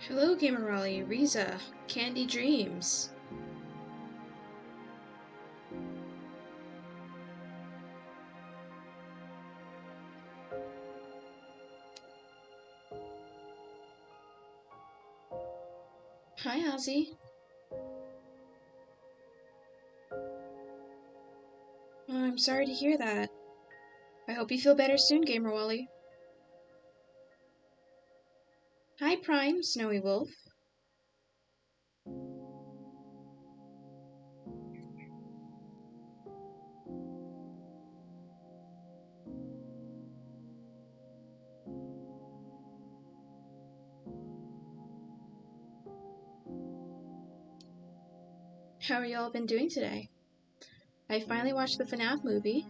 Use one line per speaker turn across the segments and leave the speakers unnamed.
Hello, Gamer Raleigh, Riza, Candy Dreams. Hi, Ozzy. Oh, I'm sorry to hear that. I hope you feel better soon, Gamer Wally. Hi, Prime, Snowy Wolf. How are y'all been doing today? I finally watched the FNAF movie.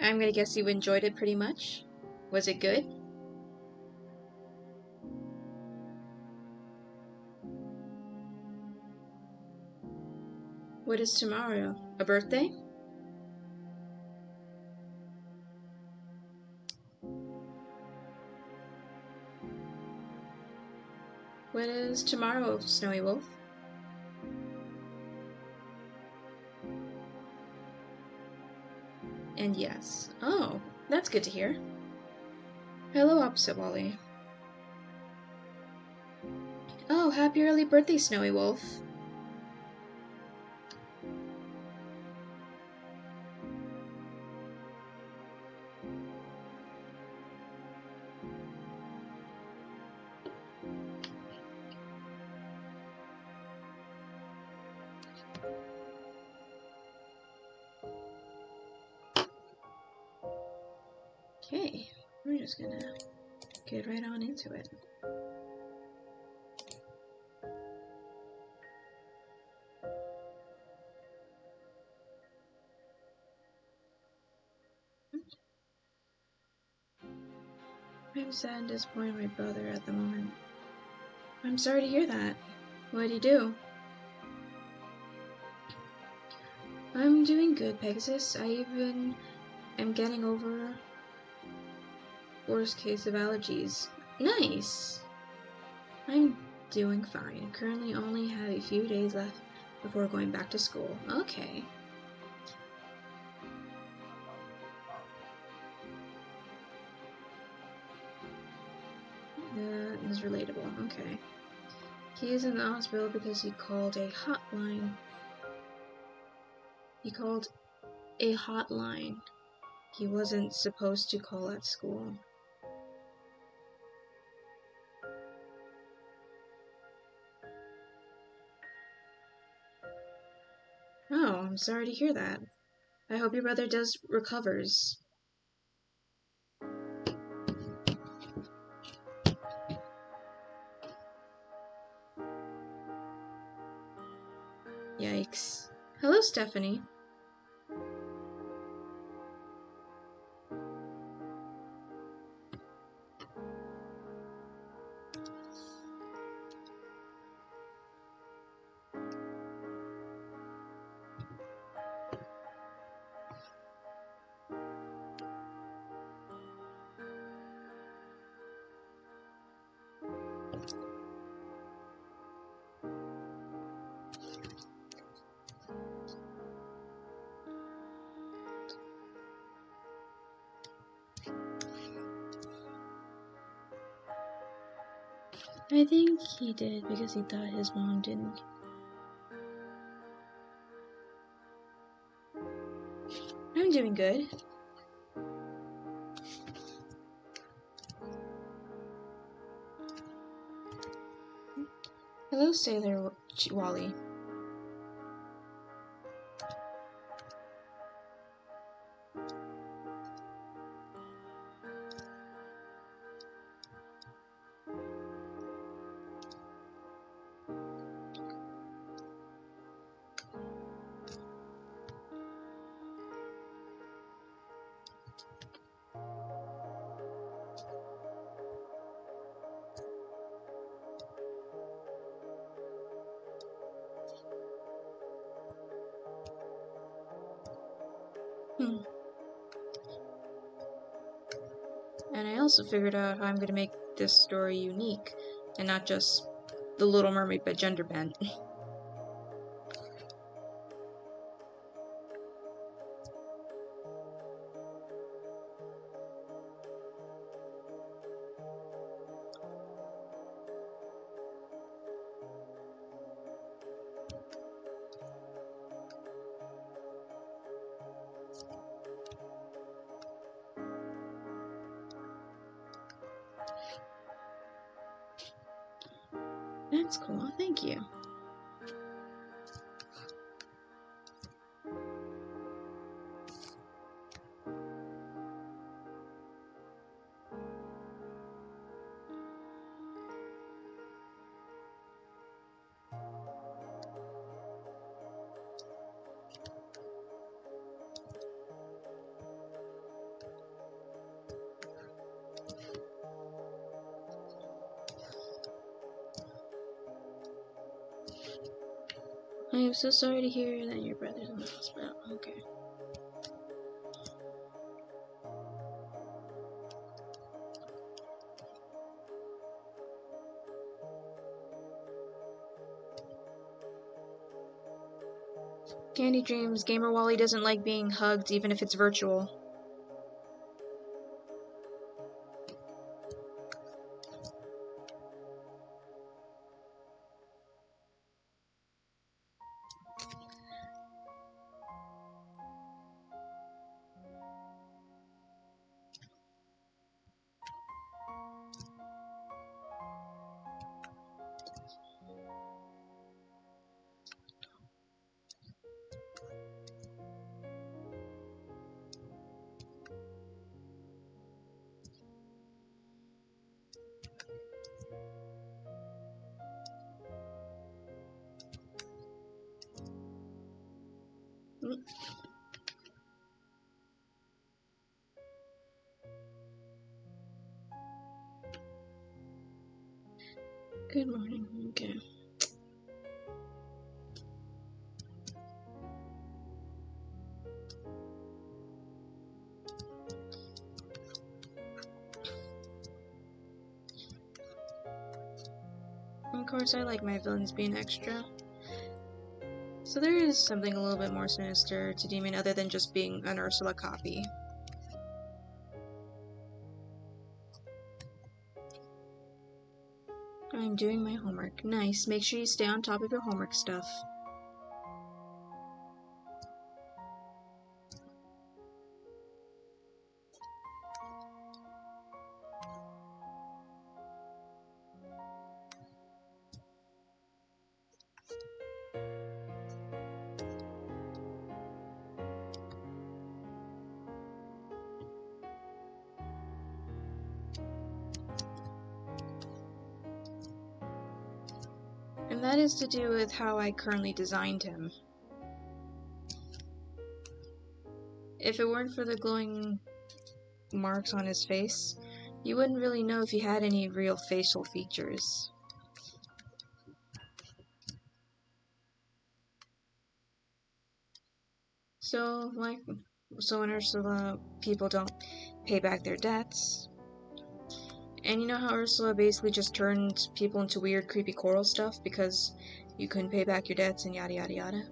I'm gonna guess you enjoyed it pretty much. Was it good? What is tomorrow? A birthday? What is tomorrow, Snowy Wolf? And yes. Oh, that's good to hear. Hello, Opposite Wally. Oh, happy early birthday, Snowy Wolf. Okay, we're just gonna get right on into it. I'm sad and disappointed in my brother at the moment. I'm sorry to hear that. What did he do? I'm doing good, Pegasus. I even am getting over worst case of allergies. Nice! I'm doing fine. Currently only have a few days left before going back to school. Okay. That is relatable. Okay. He is in the hospital because he called a hotline. He called a hotline. He wasn't supposed to call at school. Oh, I'm sorry to hear that. I hope your brother recovers. Yikes. Hello, Stephanie. I think he did because he thought his mom didn't. I'm doing good. Hello, Sailor Wally. And I also figured out how I'm going to make this story unique and not just The Little Mermaid, but gender bent. That's cool, thank you. I am so sorry to hear that your brother's in the hospital. Okay. Candy Dreams, Gamer Wally doesn't like being hugged even if it's virtual. Good morning. Okay. Of course, I like my villains being extra. So there is something a little bit more sinister to Demon other than just being an Ursula copy. I'm doing my homework. Nice. Make sure you stay on top of your homework stuff. And that is to do with how I currently designed him. If it weren't for the glowing marks on his face, you wouldn't really know if he had any real facial features. So when Ursula people don't pay back their debts, and you know how Ursula basically just turned people into weird, creepy coral stuff because you couldn't pay back your debts and yada yada yada?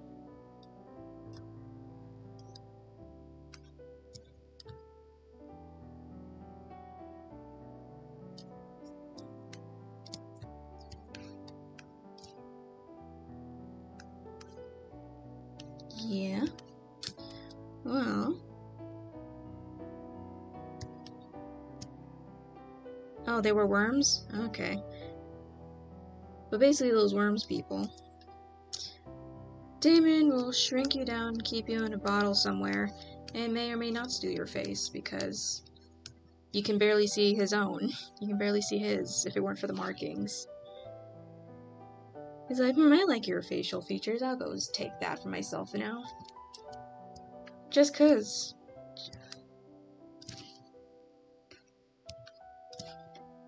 Yeah. Well. Oh, they were worms? Okay. But basically those worms people. Damon will shrink you down, keep you in a bottle somewhere, and may or may not steal your face because you can barely see his own. You can barely see his if it weren't for the markings. He's like, I like your facial features. I'll go take that for myself now. Just 'cause.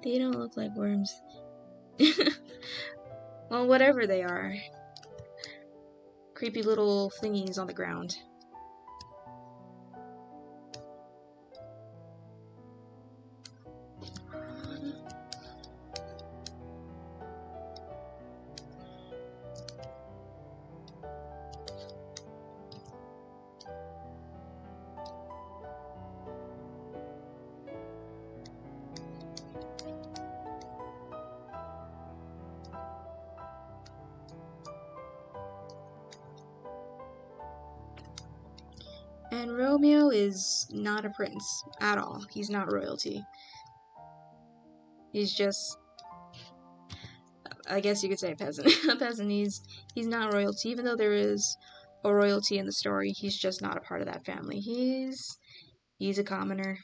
They don't look like worms. Well, whatever they are. Creepy little thingies on the ground. And Romeo is not a prince at all. He's not royalty. He's just, I guess you could say a peasant. A peasant. He's not royalty, even though there is a royalty in the story. He's just not a part of that family. He's a commoner.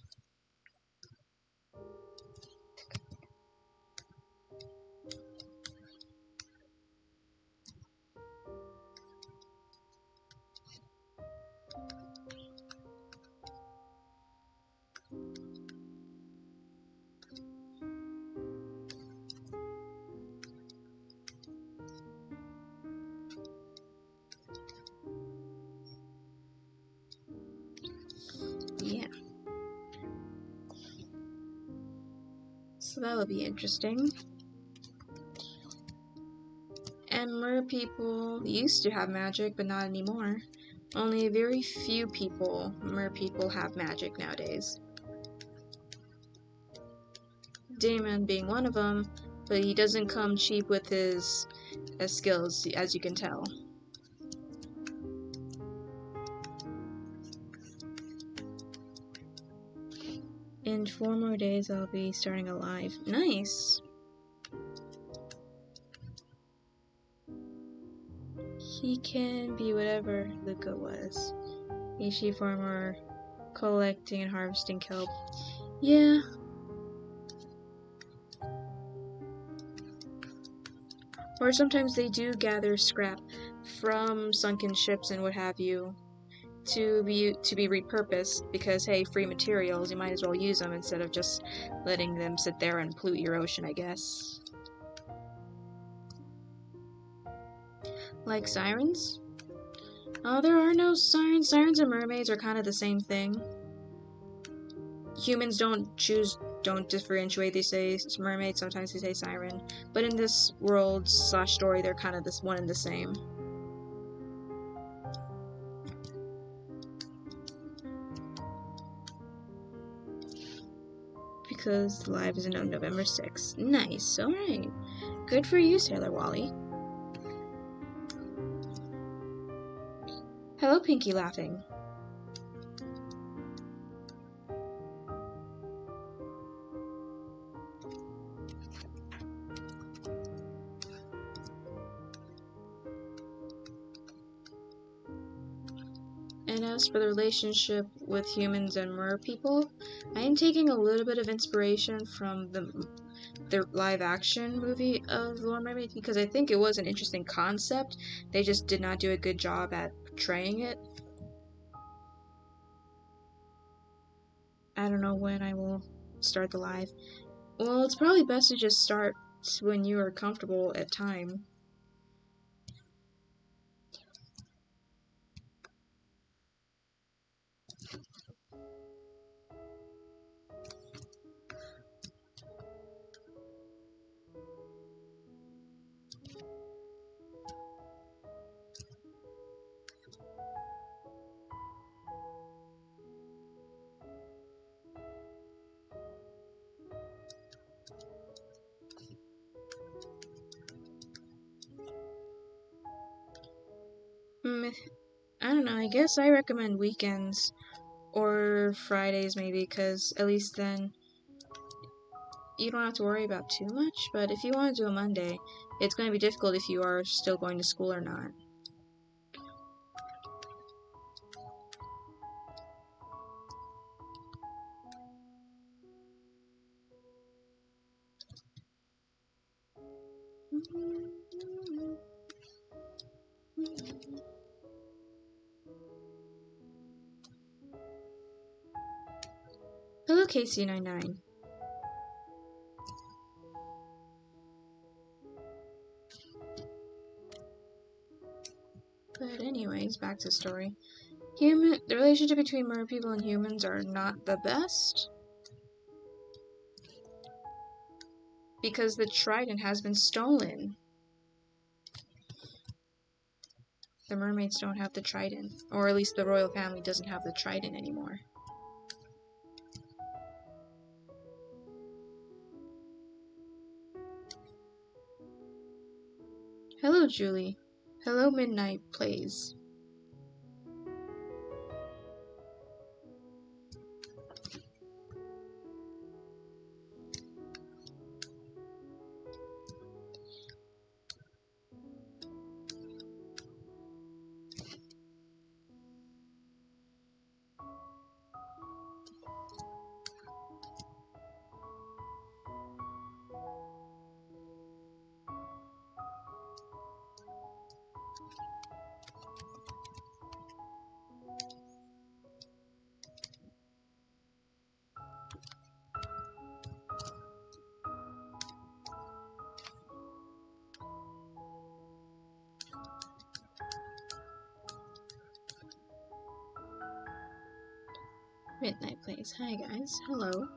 Yeah. So that'll be interesting. And mer people used to have magic, but not anymore. Only very few people, mer people, have magic nowadays. Damon being one of them, but he doesn't come cheap with his skills, as you can tell. In 4 more days, I'll be starting Alive. Nice! He can be whatever Luca was. A sheep farmer, collecting and harvesting kelp. Yeah. Or sometimes they do gather scrap from sunken ships and what have you to be repurposed, because hey, free materials, you might as well use them instead of just letting them sit there and pollute your ocean, I guess. Like sirens? Oh, there are no sirens. Sirens and mermaids are kind of the same thing. Humans don't differentiate. They say mermaid, sometimes they say siren. But in this world / story, they're kind of this one and the same. Because live is on November 6th. Nice, alright. Good for you, Sailor Wally. Hello, Pinky laughing. And as for the relationship with humans and mer people, I am taking a little bit of inspiration from the live action movie of The Little Mermaid, because I think it was an interesting concept. They just did not do a good job at portraying it. I don't know when I will start the live. Well, it's probably best to just start when you are comfortable at time. I don't know, I guess I recommend weekends or Fridays maybe, because at least then you don't have to worry about too much. But if you want to do a Monday, it's going to be difficult if you are still going to school or not. Hello, KC99. But anyways, back to the story. The relationship between mer people and humans are not the best, because the trident has been stolen. The mermaids don't have the trident, or at least the royal family doesn't have the trident anymore. Hello, Julie. Hello, Midnight Plays. Midnight Place. Hi guys. Hello.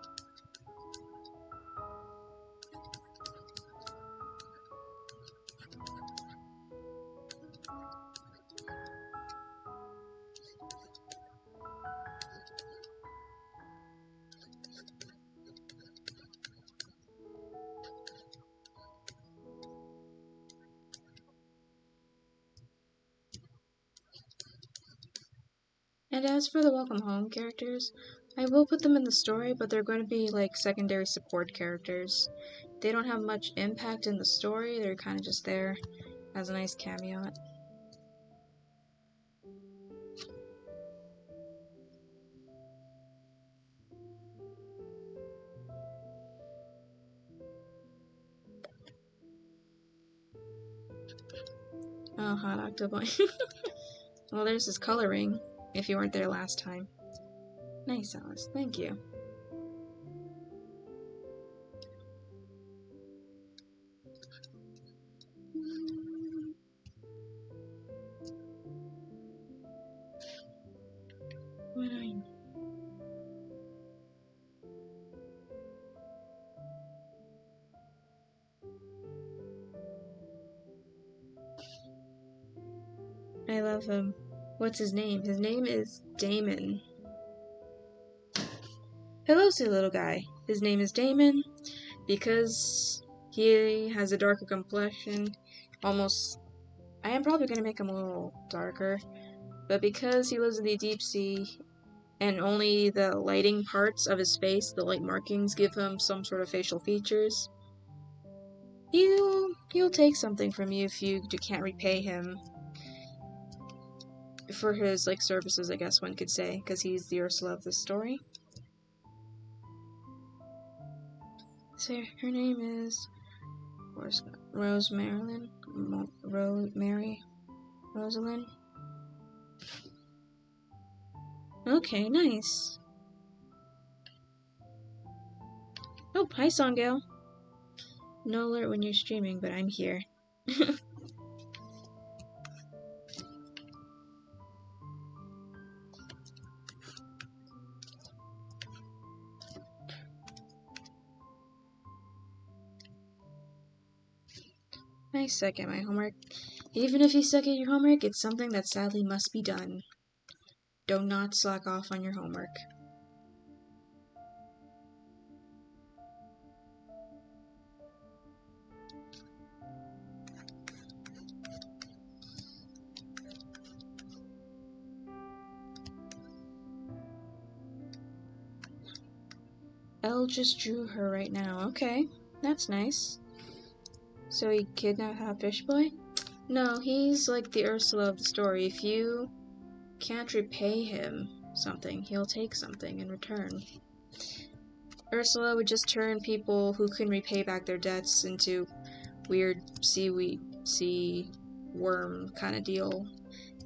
And as for the Welcome Home characters, I will put them in the story, but they're going to be like secondary support characters. They don't have much impact in the story, they're kind of just there as a nice cameo. Oh, Hot Octoboy. Well, there's his coloring, if you weren't there last time. Nice, Alice. Thank you. What are you? I love him. What's his name? His name is Damon. Hello, silly little guy. His name is Damon because he has a darker complexion. Almost. I am probably going to make him a little darker. But because he lives in the deep sea and only the lighting parts of his face, the light markings, give him some sort of facial features, he'll take something from you if you can't repay him for his like services, I guess one could say, because he's the Ursula of the story. So her name is Rose Marilyn, Rosalind. Okay, nice. Oh, hi Songale. No alert when you're streaming, but I'm here. I suck at my homework. Even if you suck at your homework, it's something that sadly must be done. Do not slack off on your homework. Elle just drew her right now. Okay, that's nice. So he kidnapped Hot Fish Boy? No, he's like the Ursula of the story. If you can't repay him something, he'll take something in return. Ursula would just turn people who couldn't repay back their debts into weird sea worm kind of deal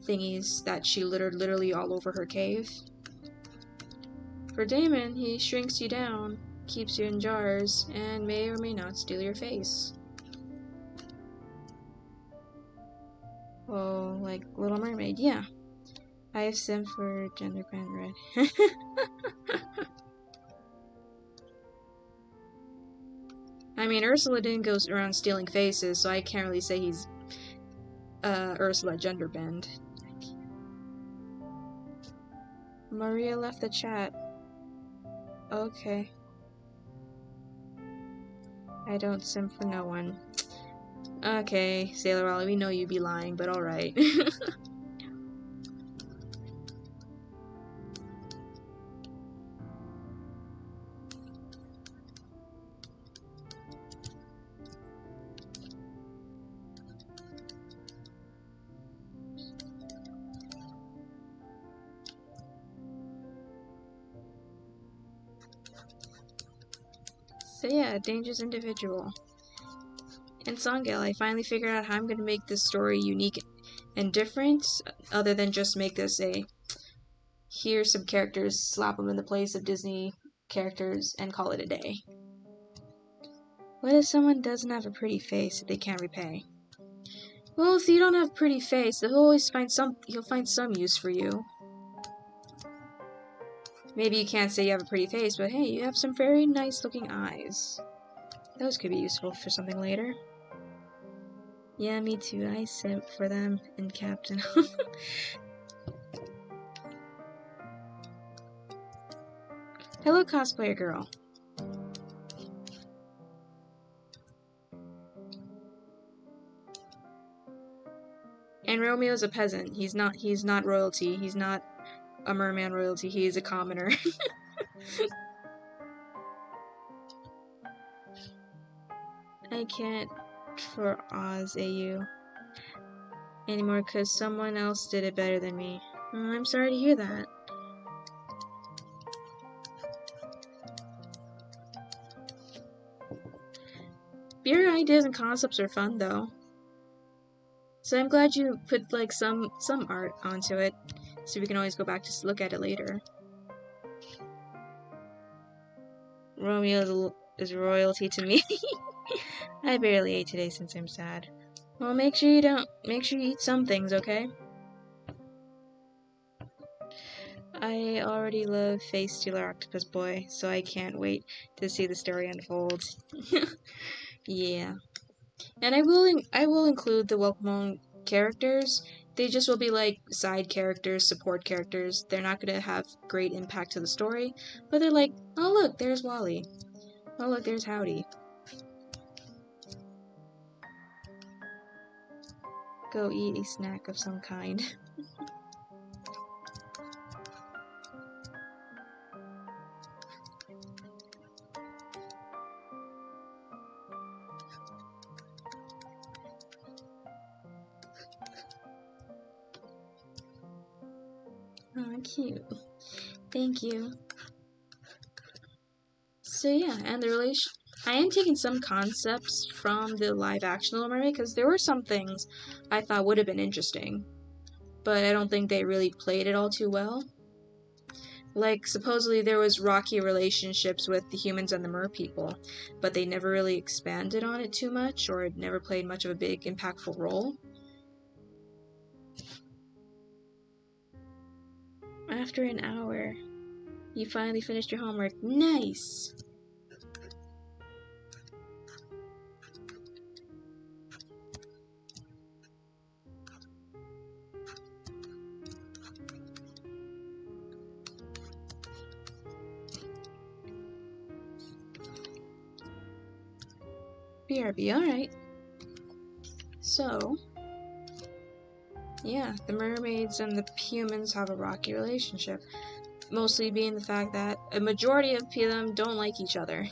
thingies that she littered literally all over her cave. For Damon, he shrinks you down, keeps you in jars, and may or may not steal your face. Oh, like Little Mermaid, yeah. I have sim for Genderband Red. I mean, Ursula didn't go around stealing faces, so I can't really say he's Ursula Genderbend. Maria left the chat. Okay. I don't sim for no one. Okay, Sailor Ollie, we know you be lying, but alright. So yeah, Dangerous Individual. In Songale, I finally figured out how I'm going to make this story unique and different, other than just make this a here's some characters, slap them in the place of Disney characters, and call it a day. What if someone doesn't have a pretty face that they can't repay? Well, if you don't have a pretty face, he'll find some use for you. Maybe you can't say you have a pretty face, but hey, you have some very nice looking eyes. Those could be useful for something later. Yeah, me too. I simp for them in Captain. Hello, cosplayer girl. And Romeo's a peasant. He's not royalty. He's not a merman royalty. He is a commoner. I can't for Oz AU anymore because someone else did it better than me. Oh, I'm sorry to hear that. Your ideas and concepts are fun though. So I'm glad you put like some art onto it, so we can always go back to look at it later. Romeo is royalty to me. I barely ate today since I'm sad. Well, make sure you eat some things, okay? I already love Face Stealer Octopus Boy, so I can't wait to see the story unfold. Yeah. And I will include the Welcome characters. They just will be like side characters, support characters. They're not gonna have great impact to the story, but they're like, oh look, there's Wally. Oh look, there's Howdy. Go eat a snack of some kind. Oh, cute. Thank you. So yeah, and the relation. I am taking some concepts from the live-action Little Mermaid because there were some things I thought would have been interesting, but I don't think they really played it all too well. Like, supposedly there was rocky relationships with the humans and the mer people, but they never really expanded on it too much, or it never played much of a big, impactful role. After an hour, you finally finished your homework. Nice! BRB, alright. So, yeah, the mermaids and the humans have a rocky relationship. Mostly being the fact that a majority of them don't like each other.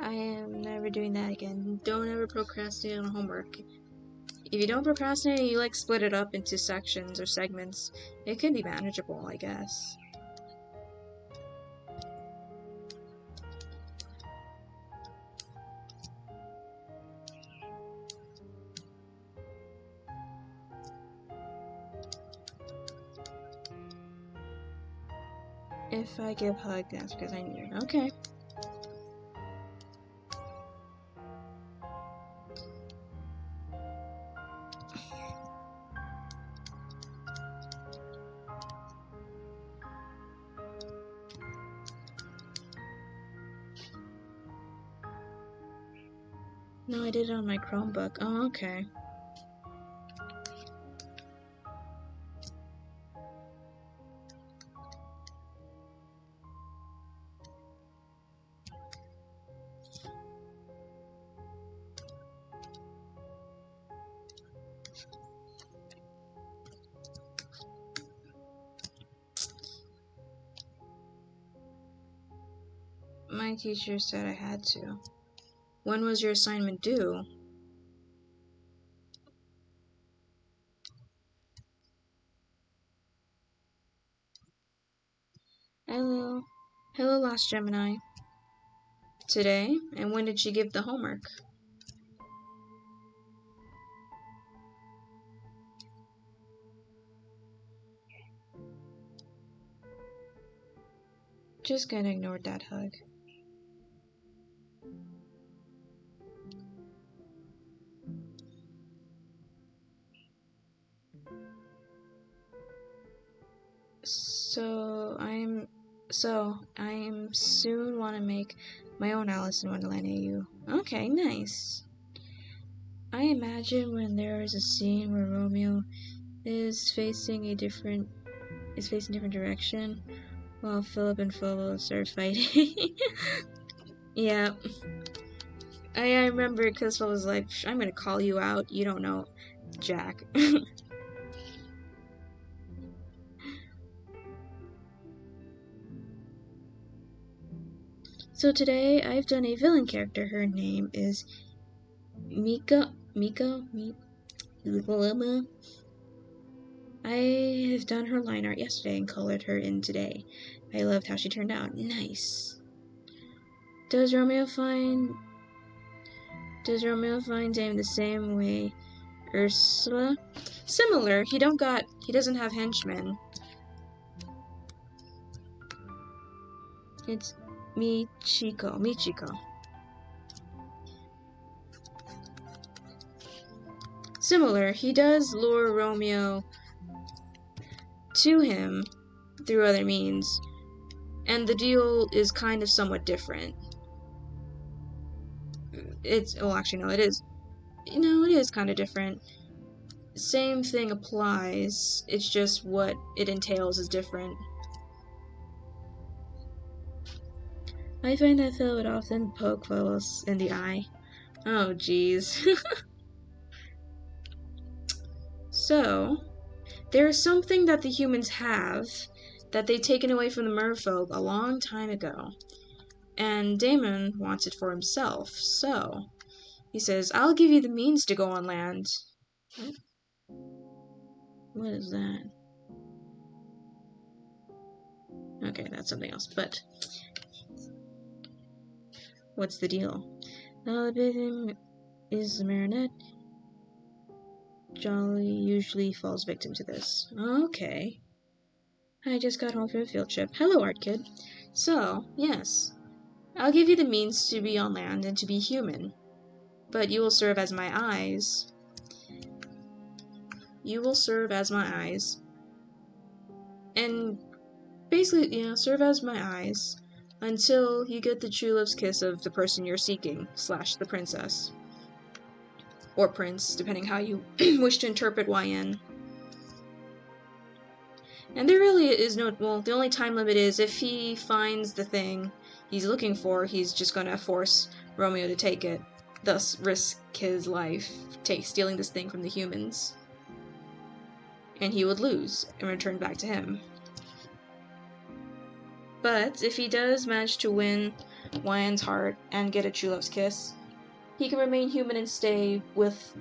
I am never doing that again. Don't ever procrastinate on homework. If you don't procrastinate, you like split it up into sections or segments. It can be manageable, I guess. If I give hug, that's because I need it. Okay. No, I did it on my Chromebook. Oh, okay. My teacher said I had to. When was your assignment due? Hello. Hello, Lost Gemini. Today? And when did she give the homework? Just gonna ignore that hug. I'm soon want to make my own Alice in Wonderland AU. Okay, nice. I imagine when there is a scene where Romeo is facing different direction while Philip and Phobos are fighting. Yeah. I remember because Phil was like, I'm gonna call you out, you don't know Jack. So today I've done a villain character. Her name is Mika. I have done her line art yesterday and colored her in today. I loved how she turned out. Nice. Does Romeo find Dame the same way Ursula? Similar. He doesn't have henchmen. It's Michiko. Similar. He does lure Romeo to him through other means, and the deal is kind of somewhat different. It is kind of different. Same thing applies, it's just what it entails is different. I find that Phil would often poke Phobos in the eye. Oh, jeez. So, there is something that the humans have that they've taken away from the merfolk a long time ago, and Damon wants it for himself, so he says, I'll give you the means to go on land. What is that? Okay, that's something else, but what's the deal? The victim is the Marinette. Jolly usually falls victim to this. Okay. I just got home from a field trip. Hello, Art Kid. So, yes, I'll give you the means to be on land and to be human, but you will serve as my eyes. And basically, serve as my eyes until you get the true love's kiss of the person you're seeking, / the princess. Or prince, depending how you wish to interpret YN. And there really is the only time limit is if he finds the thing he's looking for, he's just gonna force Romeo to take it, thus risk his life stealing this thing from the humans. And he would lose and return back to him. But if he does manage to win YN's heart and get a true love's kiss, he can remain human and stay with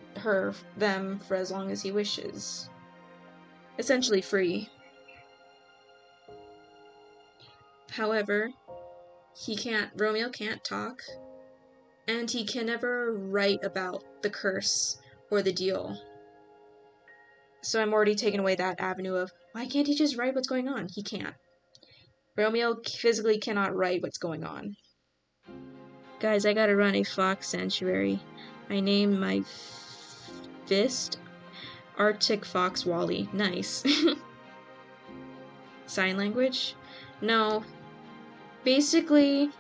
them for as long as he wishes. Essentially free. However, Romeo can't talk, and he can never write about the curse or the deal. So I'm already taking away that avenue of, why can't he just write what's going on? He can't. Romeo physically cannot write what's going on. Guys, I gotta run a fox sanctuary. I named my fist Arctic Fox Wally. Nice. Sign language? No. Basically,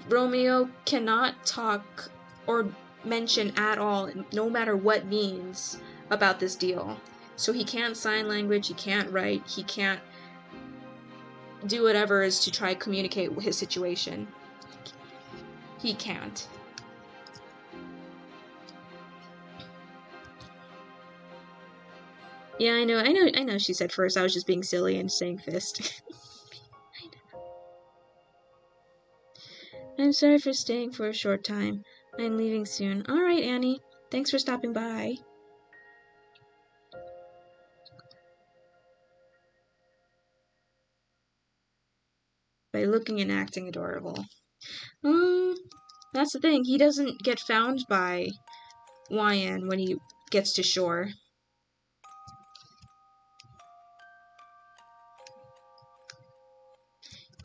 Romeo cannot talk or mention at all, no matter what means, about this deal. So he can't sign language, he can't write, he can't do whatever is to try to communicate with his situation. He can't. Yeah, I know she said first. I was just being silly and saying fist. I'm sorry for staying for a short time. I'm leaving soon. Alright, Annie. Thanks for stopping by. By looking and acting adorable. That's the thing. He doesn't get found by YN when he gets to shore.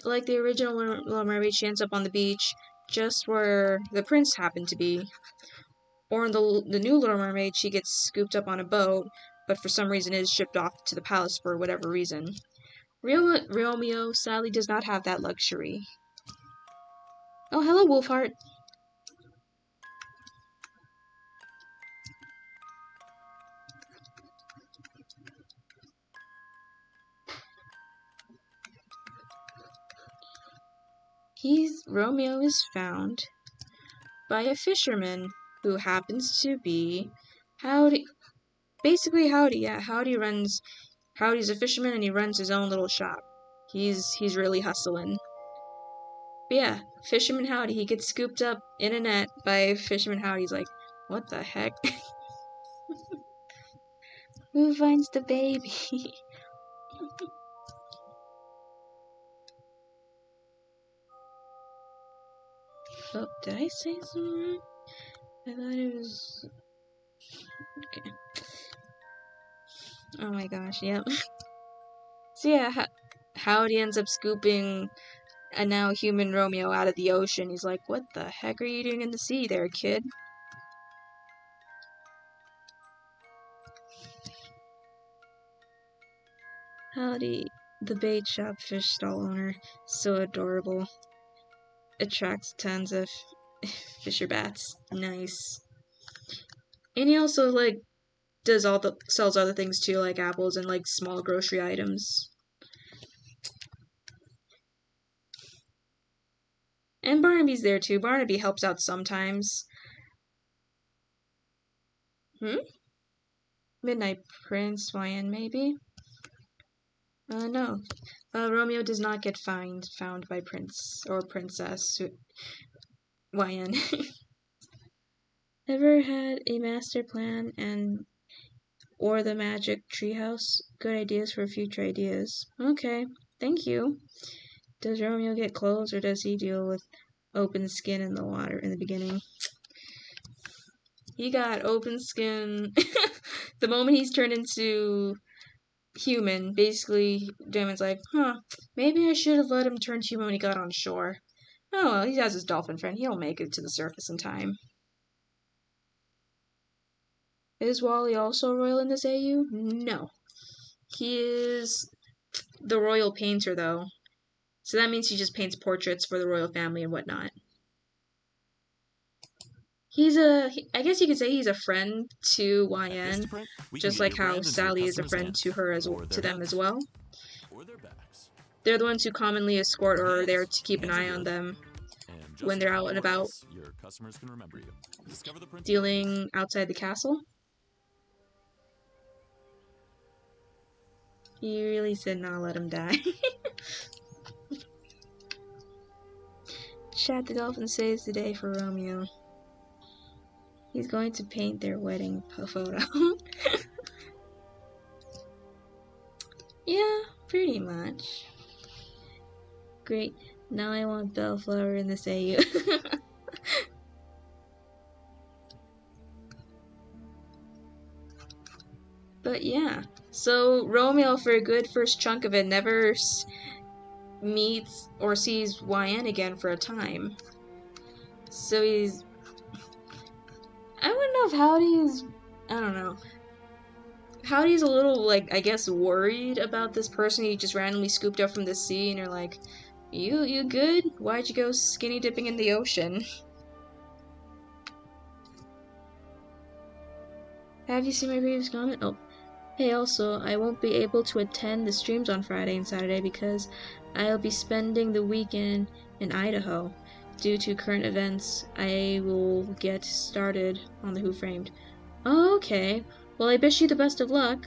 Like the original Little Mermaid, she ends up on the beach, just where the prince happened to be. Or in the new Little Mermaid, she gets scooped up on a boat but for some reason is shipped off to the palace for whatever reason. Romeo sadly does not have that luxury. Oh, hello, Wolfheart. Romeo is found by a fisherman who happens to be Howdy. Basically, Howdy. Yeah, Howdy's a fisherman and he runs his own little shop. He's really hustling. But yeah, Fisherman Howdy. He gets scooped up in a net by Fisherman Howdy. He's like, what the heck? Who finds the baby? Oh, did I say something? I thought it was... Okay. Oh my gosh, yep. So yeah, Howdy ends up scooping a now human Romeo out of the ocean. He's like, what the heck are you doing in the sea there, kid? Howdy, the bait shop fish stall owner, so adorable. Attracts tons of fisher bats. Nice. And he also, like, sells other things too, like apples and, like, small grocery items. And Barnaby's there too. Barnaby helps out sometimes. Midnight Prince, YN, maybe? No. Romeo does not get found by Prince or Princess YN. Ever had a master plan or the magic treehouse? Good ideas for future ideas. Okay, thank you. Does Romeo get clothes or does he deal with open skin in the water in the beginning? He got open skin the moment he's turned into human. Basically, Damon's like, maybe I should have let him turn human when he got on shore. Oh well, he has his dolphin friend. He'll make it to the surface in time. Is Wally also royal in this AU? No. He is the royal painter, though. So that means he just paints portraits for the royal family and whatnot. I guess you could say he's a friend to YN, just like how Sally is a friend to her to them as well. They're the ones who commonly escort or are there to keep an eye on them when they're out and about, dealing outside the castle. He really said not let him die. Chad the Dolphin saves the day for Romeo. He's going to paint their wedding photo. Yeah, pretty much. Great. Now I want Bellflower in this AU. But yeah. So Romeo, for a good first chunk of it, never meets or sees YN again for a time. So I wouldn't know if Howdy's... I don't know. Howdy's a little, like, I guess, worried about this person he just randomly scooped up from the sea, and you're like, you good? Why'd you go skinny dipping in the ocean? Have you seen my previous comment? Oh. Hey, also, I won't be able to attend the streams on Friday and Saturday because I'll be spending the weekend in Idaho. Due to current events, I will get started on the Who Framed. Oh, okay. Well, I wish you the best of luck.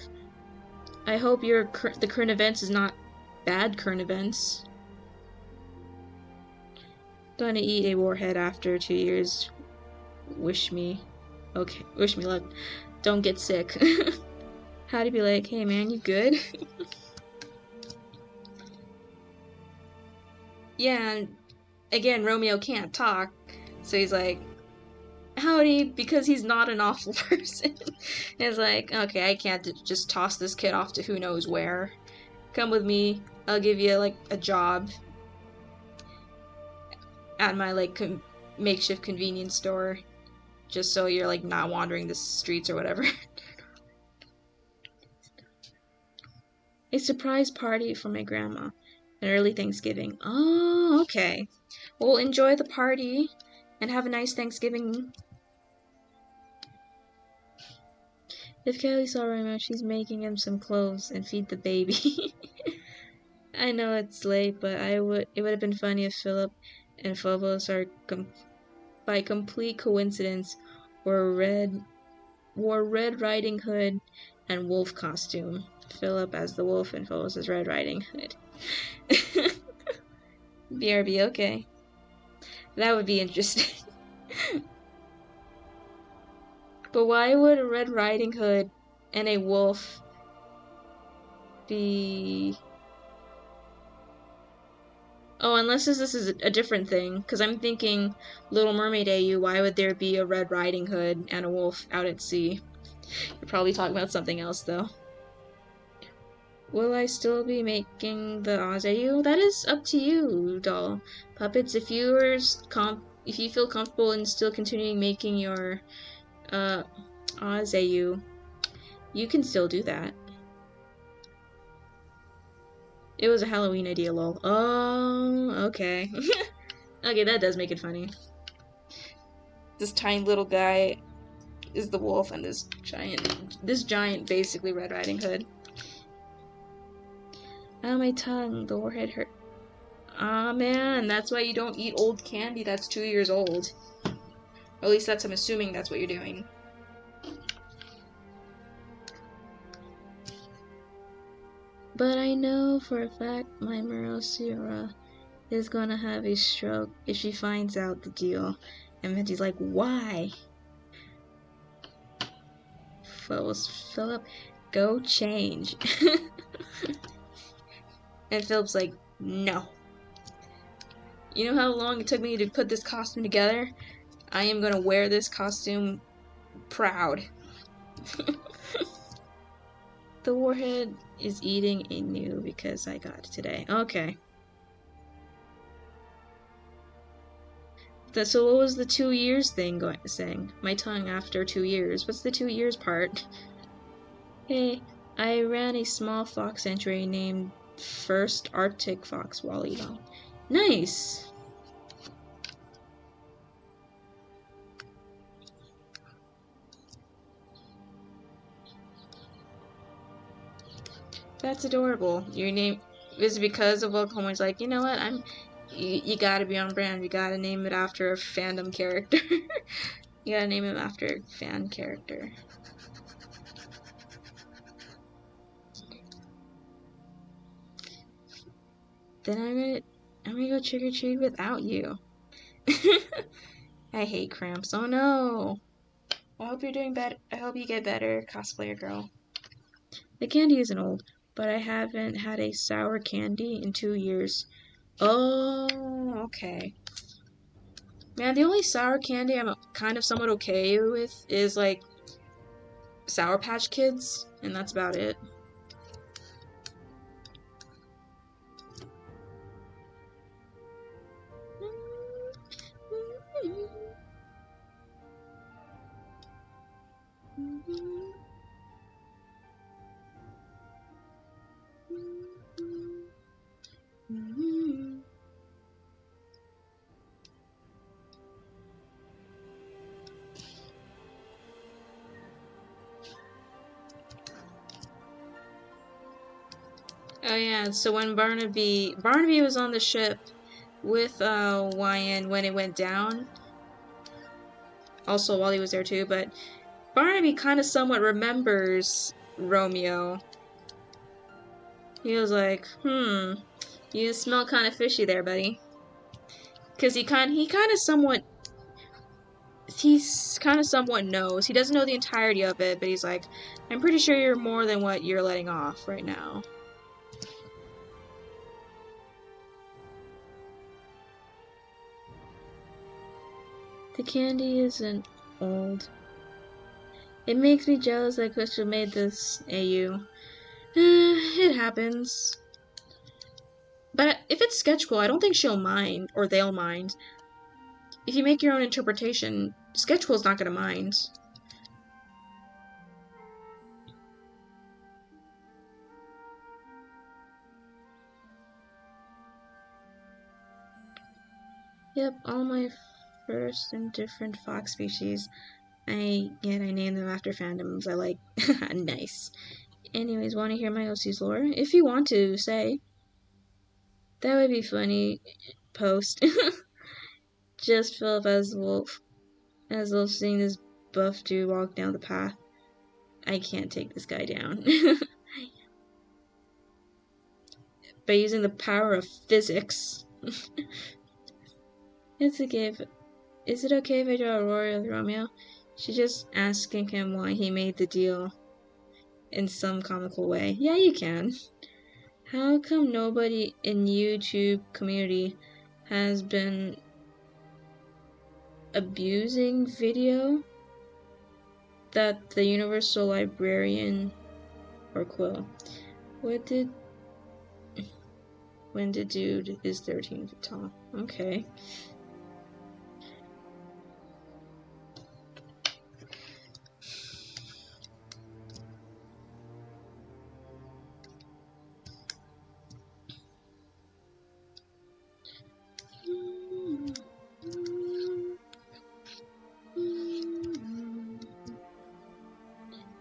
I hope the current events is not bad current events. Gonna eat a warhead after 2 years. Wish me luck. Don't get sick. How'd be like, hey man, you good? Yeah, and again, Romeo can't talk, so he's like, Howdy, because he's not an awful person. It's like, okay, I can't just toss this kid off to who knows where. Come with me, I'll give you, like, a job at my, like, makeshift convenience store, just so you're, like, not wandering the streets or whatever. A surprise party for my grandma. An early Thanksgiving. Oh, okay. Well, enjoy the party and have a nice Thanksgiving. If Kelly saw Romeo, she's making him some clothes and feed the baby. I know it's late, but it would have been funny if Philip and Phobos are by complete coincidence wore Red Riding Hood and wolf costume. Philip as the wolf and Phobos as Red Riding Hood. BRB, okay. That would be interesting. But why would a Red Riding Hood and a wolf be... Oh, unless this is a different thing, because I'm thinking Little Mermaid AU, why would there be a Red Riding Hood and a wolf out at sea? You're probably talking about something else, though. Will I still be making the Oz AU? That is up to you, doll. Puppets, if you feel comfortable in still continuing making your Oz AU, you can still do that. It was a Halloween idea, lol. Oh, okay. Okay, that does make it funny. This tiny little guy is the wolf, and this giant basically Red Riding Hood. Ow, my tongue, the warhead hurt. Ah, man, that's why you don't eat old candy that's 2 years old. Or at least I'm assuming that's what you're doing. But I know for a fact my Marosura is gonna have a stroke if she finds out the deal. And Minty's like, why? Philip, go change. And Philip's like, no. You know how long it took me to put this costume together? I am gonna wear this costume proud. The warhead is eating a new because I got it today. Okay. So what was the 2 years thing saying? My tongue after 2 years. What's the 2 years part? Hey, I ran a small fox sanctuary named First Arctic Fox Wally. Nice! That's adorable. Your name is because of Oklahoma's like, you know what, you gotta be on brand. You gotta name it after a fandom character. You gotta name him after a fan character. Then I'm gonna go trick or treat without you. I hate cramps. Oh no. I hope you're doing better. I hope you get better, cosplayer girl. The candy isn't old, but I haven't had a sour candy in 2 years. Oh, okay. Man, the only sour candy I'm kind of somewhat okay with is like Sour Patch Kids, and that's about it. Oh yeah, so when Barnaby was on the ship with Wyan when it went down. Also Wally was there too, but Barnaby kind of somewhat remembers Romeo. He was like, you smell kind of fishy there, buddy. Because he kind of somewhat knows. He doesn't know the entirety of it, but he's like, I'm pretty sure you're more than what you're letting off right now. The candy isn't old. It makes me jealous that Crystal made this AU. It happens. But if it's Sketchful, I don't think she'll mind, or they'll mind. If you make your own interpretation, Sketchful's not gonna mind. Yep, all my first and different fox species. I named them after fandoms I like. Nice. Anyways, want to hear my OC's lore? If you want to, say. That would be funny. Post. Just Philip as Wolf. As Wolf seeing this buff dude walk down the path. I can't take this guy down. By using the power of physics. It's okay if, is it okay if I draw Aurora with Romeo? She's just asking him why he made the deal in some comical way. Yeah, you can. How come nobody in YouTube community has been abusing video that the Universal Librarian or Quill? When the dude is 13 feet tall. Okay.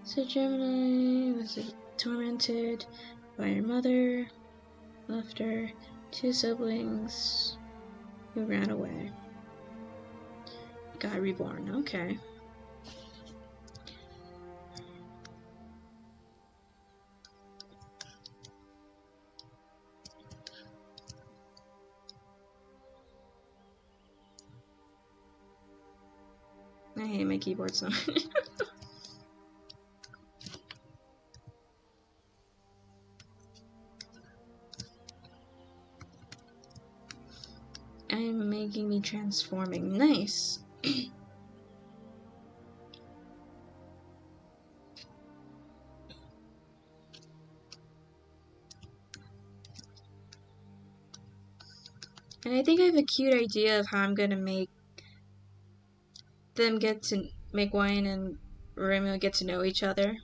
So Gemini was tormented by her mother, left her 2 siblings who ran away. Got reborn, okay. I hate my keyboard so much. I'm making me transforming. Nice. And I think I have a cute idea of how I'm gonna make them make Wine and Romeo get to know each other.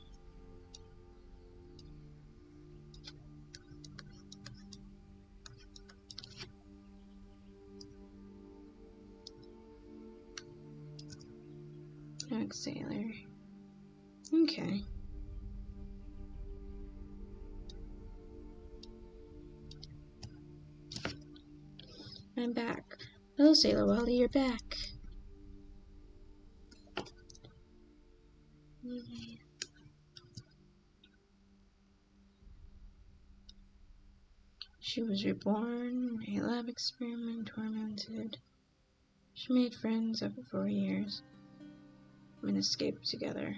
Dark Sailor. Okay. I'm back. Oh, Sailor Wally, you're back. She was reborn, a lab experiment, tormented. She made friends after 4 years and escaped together.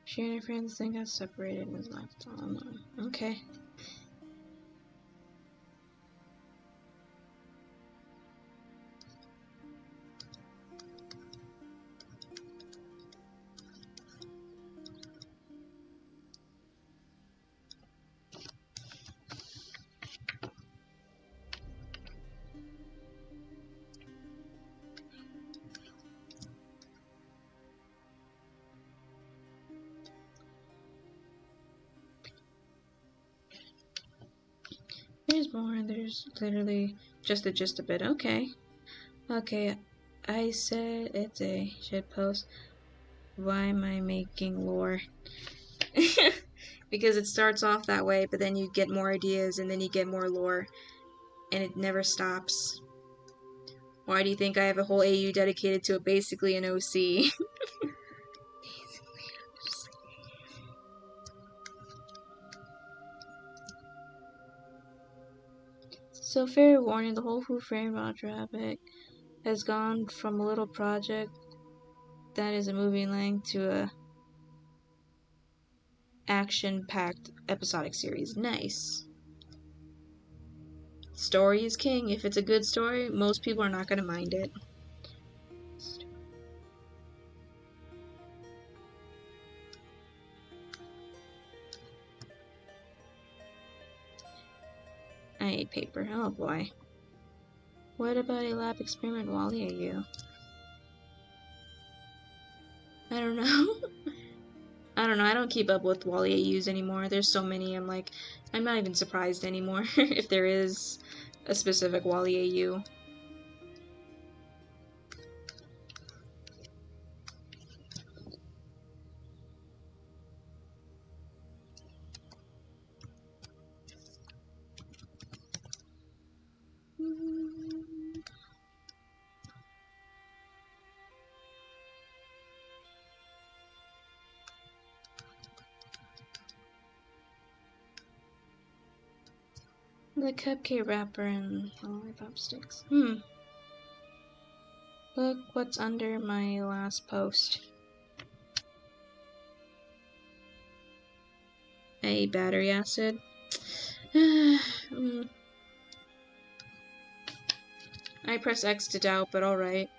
She and her friends then got separated and was left all alone. Okay. There's more, there's literally just the gist of it. Okay. Okay, I said it's a shit post. Why am I making lore? Because it starts off that way, but then you get more ideas, and then you get more lore, and it never stops. Why do you think I have a whole AU dedicated to it, basically an OC? So fair warning, the whole Who Framed Roger Rabbit has gone from a little project that is a movie length to a action-packed episodic series. Nice. Story is king. If it's a good story, most people are not going to mind it. I ate paper. Oh boy. What about a lab experiment, Wally? Are you? I don't know. I don't know. I don't keep up with Wally AUs anymore. There's so many. I'm not even surprised anymore if there is a specific Wally AU. The cupcake wrapper and lollipop sticks. Look what's under my last post. A battery acid. I press X to doubt, but alright.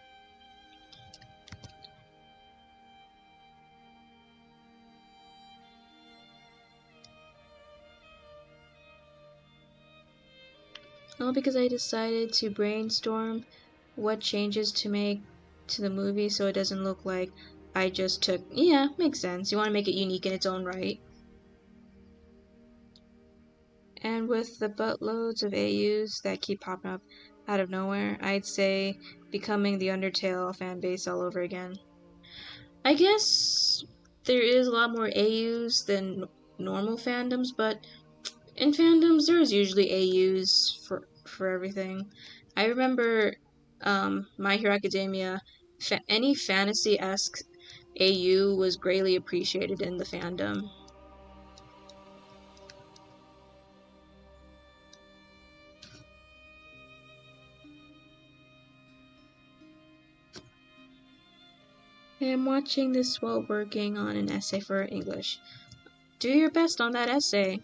All because I decided to brainstorm what changes to make to the movie so it doesn't look like I just took... Yeah, makes sense. You want to make it unique in its own right. And with the buttloads of AUs that keep popping up out of nowhere, I'd say becoming the Undertale fanbase all over again. I guess there is a lot more AUs than normal fandoms, but in fandoms there's usually AUs for everything. I remember My Hero Academia, any fantasy-esque AU was greatly appreciated in the fandom. I am watching this while working on an essay for English. Do your best on that essay.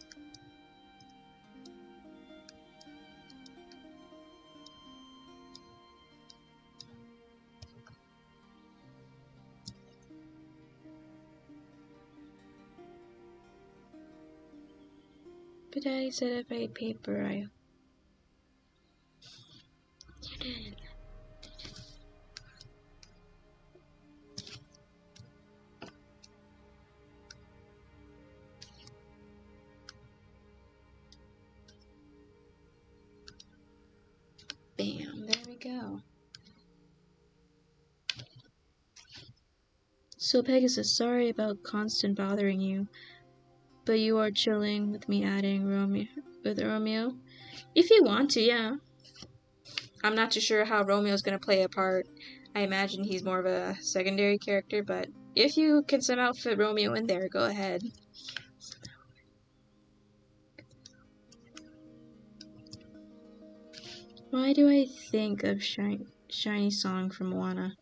But Daddy said if I had paper, I... You didn't. Bam, there we go. So Pegasus, sorry about constant bothering you, but you are chilling with me adding Romeo? If you want to, yeah. I'm not too sure how Romeo's gonna play a part. I imagine he's more of a secondary character, but if you can somehow fit Romeo in there, go ahead. Why do I think of Shiny Song from Moana?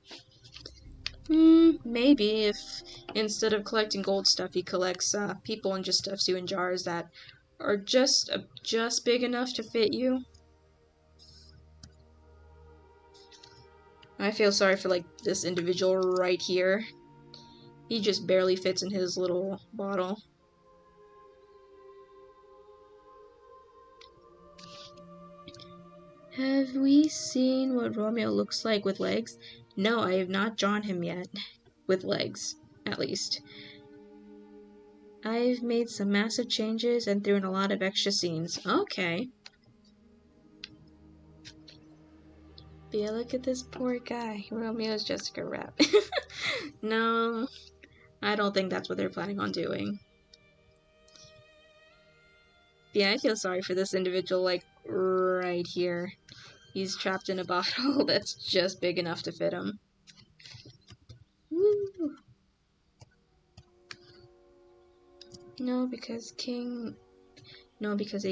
Maybe if instead of collecting gold stuff, he collects people and just stuffs you in jars that are just big enough to fit you. I feel sorry for like this individual right here. He just barely fits in his little bottle. Have we seen what Romeo looks like with legs? No, I have not drawn him yet. With legs, at least. I've made some massive changes and threw in a lot of extra scenes. Okay. But yeah, look at this poor guy. Romeo's Jessica Rabbit. No, I don't think that's what they're planning on doing. Yeah, I feel sorry for this individual, like, right here. He's trapped in a bottle that's just big enough to fit him. Woo! No, because a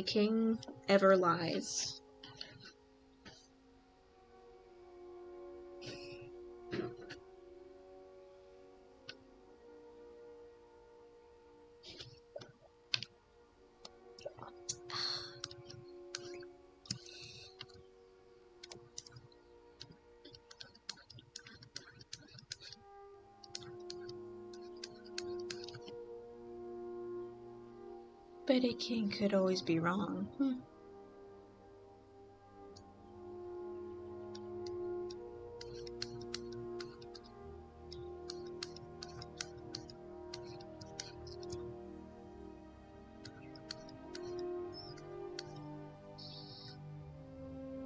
king ever lies. But a king could always be wrong.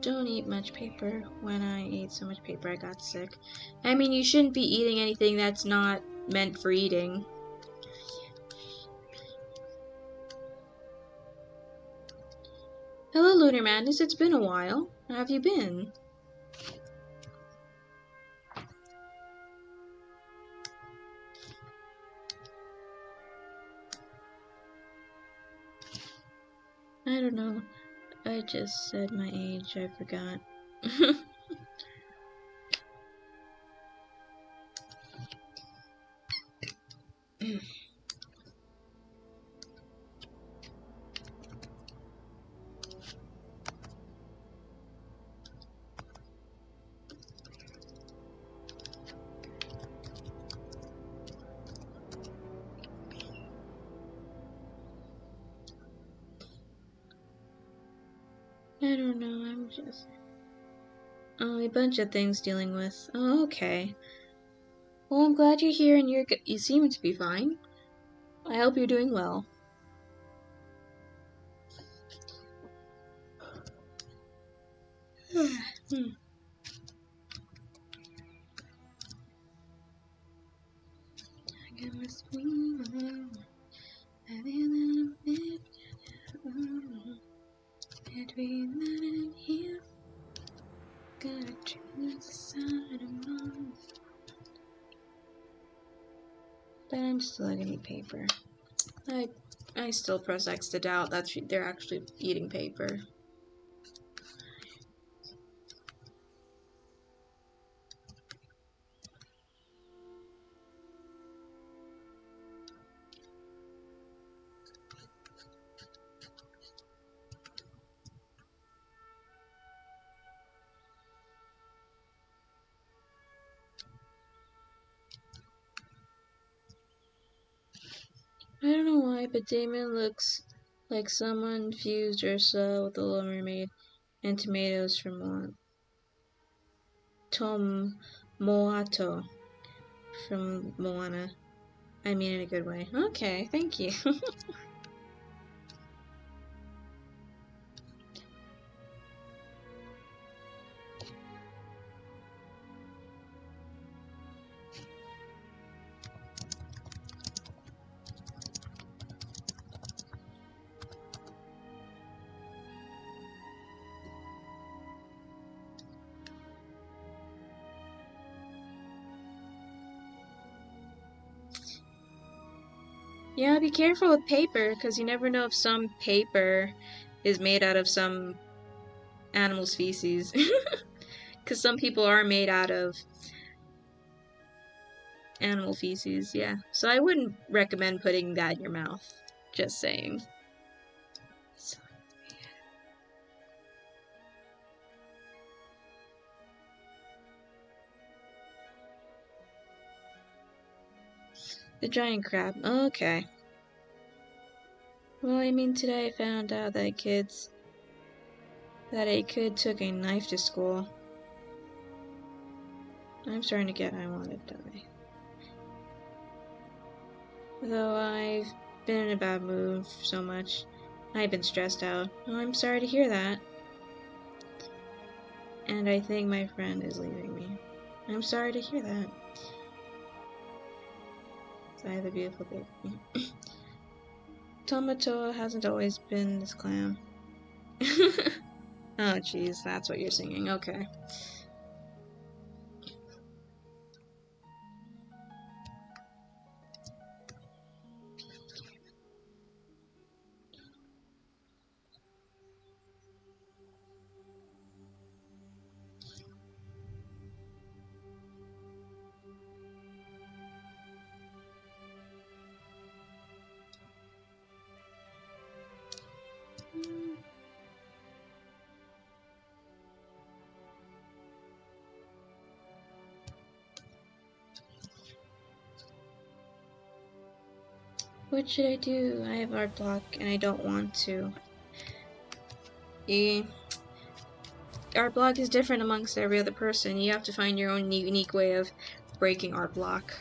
Don't eat much paper. When I ate so much paper, I got sick. I mean, you shouldn't be eating anything that's not meant for eating. Hello, Lunar Madness. It's been a while. How have you been? I don't know. I just said my age, I forgot. I don't know, I'm just... Oh, a bunch of things dealing with. Oh, okay. Well, I'm glad you're here and you seem to be fine. I hope you're doing well. But I'm still gonna eat paper. I still press X to doubt that they're actually eating paper. I don't know why, but Damon looks like someone fused Ursula with the Little Mermaid and tomatoes from Tom Moato from Moana. I mean in a good way. Okay, thank you. Yeah, be careful with paper, because you never know if some paper is made out of some animal species. Because some people are made out of animal feces, yeah. So I wouldn't recommend putting that in your mouth. Just saying. The giant crab. Okay. Well, I mean, today I found out that a kid took a knife to school. I'm starting to get I want to die. Though I've been in a bad mood so much, I've been stressed out. Oh, I'm sorry to hear that. And I think my friend is leaving me. I'm sorry to hear that. So I have a beautiful baby. Tomatoa hasn't always been this clown. Oh, jeez, that's what you're singing. Okay. What should I do? I have art block and I don't want to. Art block is different amongst every other person. You have to find your own unique way of breaking art block.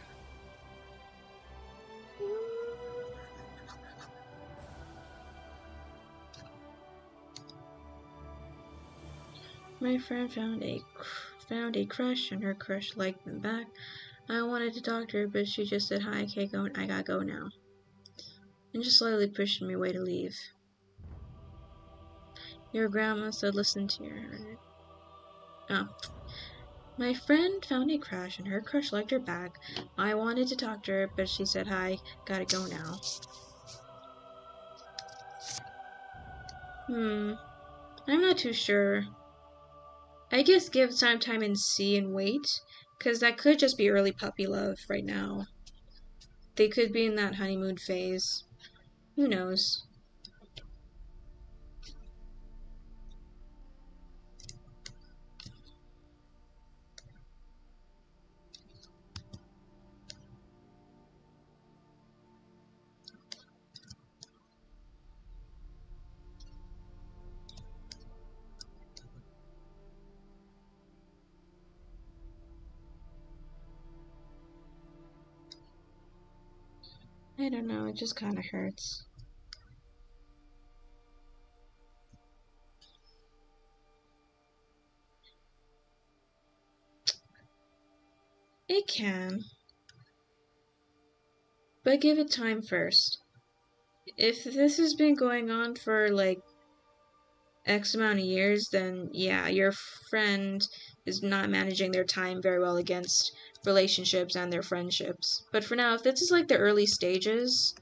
My friend found a crush and her crush liked them back. I wanted to talk to her, but she just said, "Hi, I gotta go now." And just slowly pushed me away to leave. Your grandma said listen to her. Oh. My friend found a crush and her crush liked her back. I wanted to talk to her, but she said, "Hi, gotta go now." I'm not too sure. I guess give some time and see and wait, because that could just be early puppy love right now. They could be in that honeymoon phase. Who knows? I don't know, it just kind of hurts. It can. But give it time first. If this has been going on for like X amount of years, then yeah, your friend is not managing their time very well against relationships and their friendships. But for now, if this is like the early stages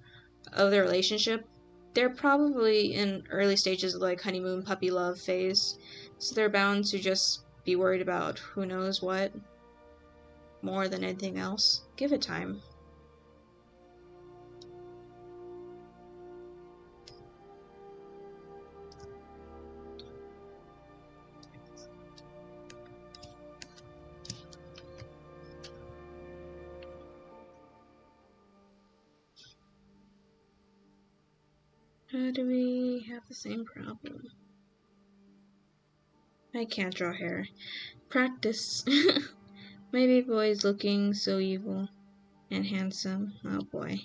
of their relationship, they're probably in early stages of like honeymoon puppy love phase. So they're bound to just be worried about who knows what more than anything else. Give it time. How do we have the same problem? I can't draw hair. Practice. My baby boy is looking so evil and handsome. Oh boy.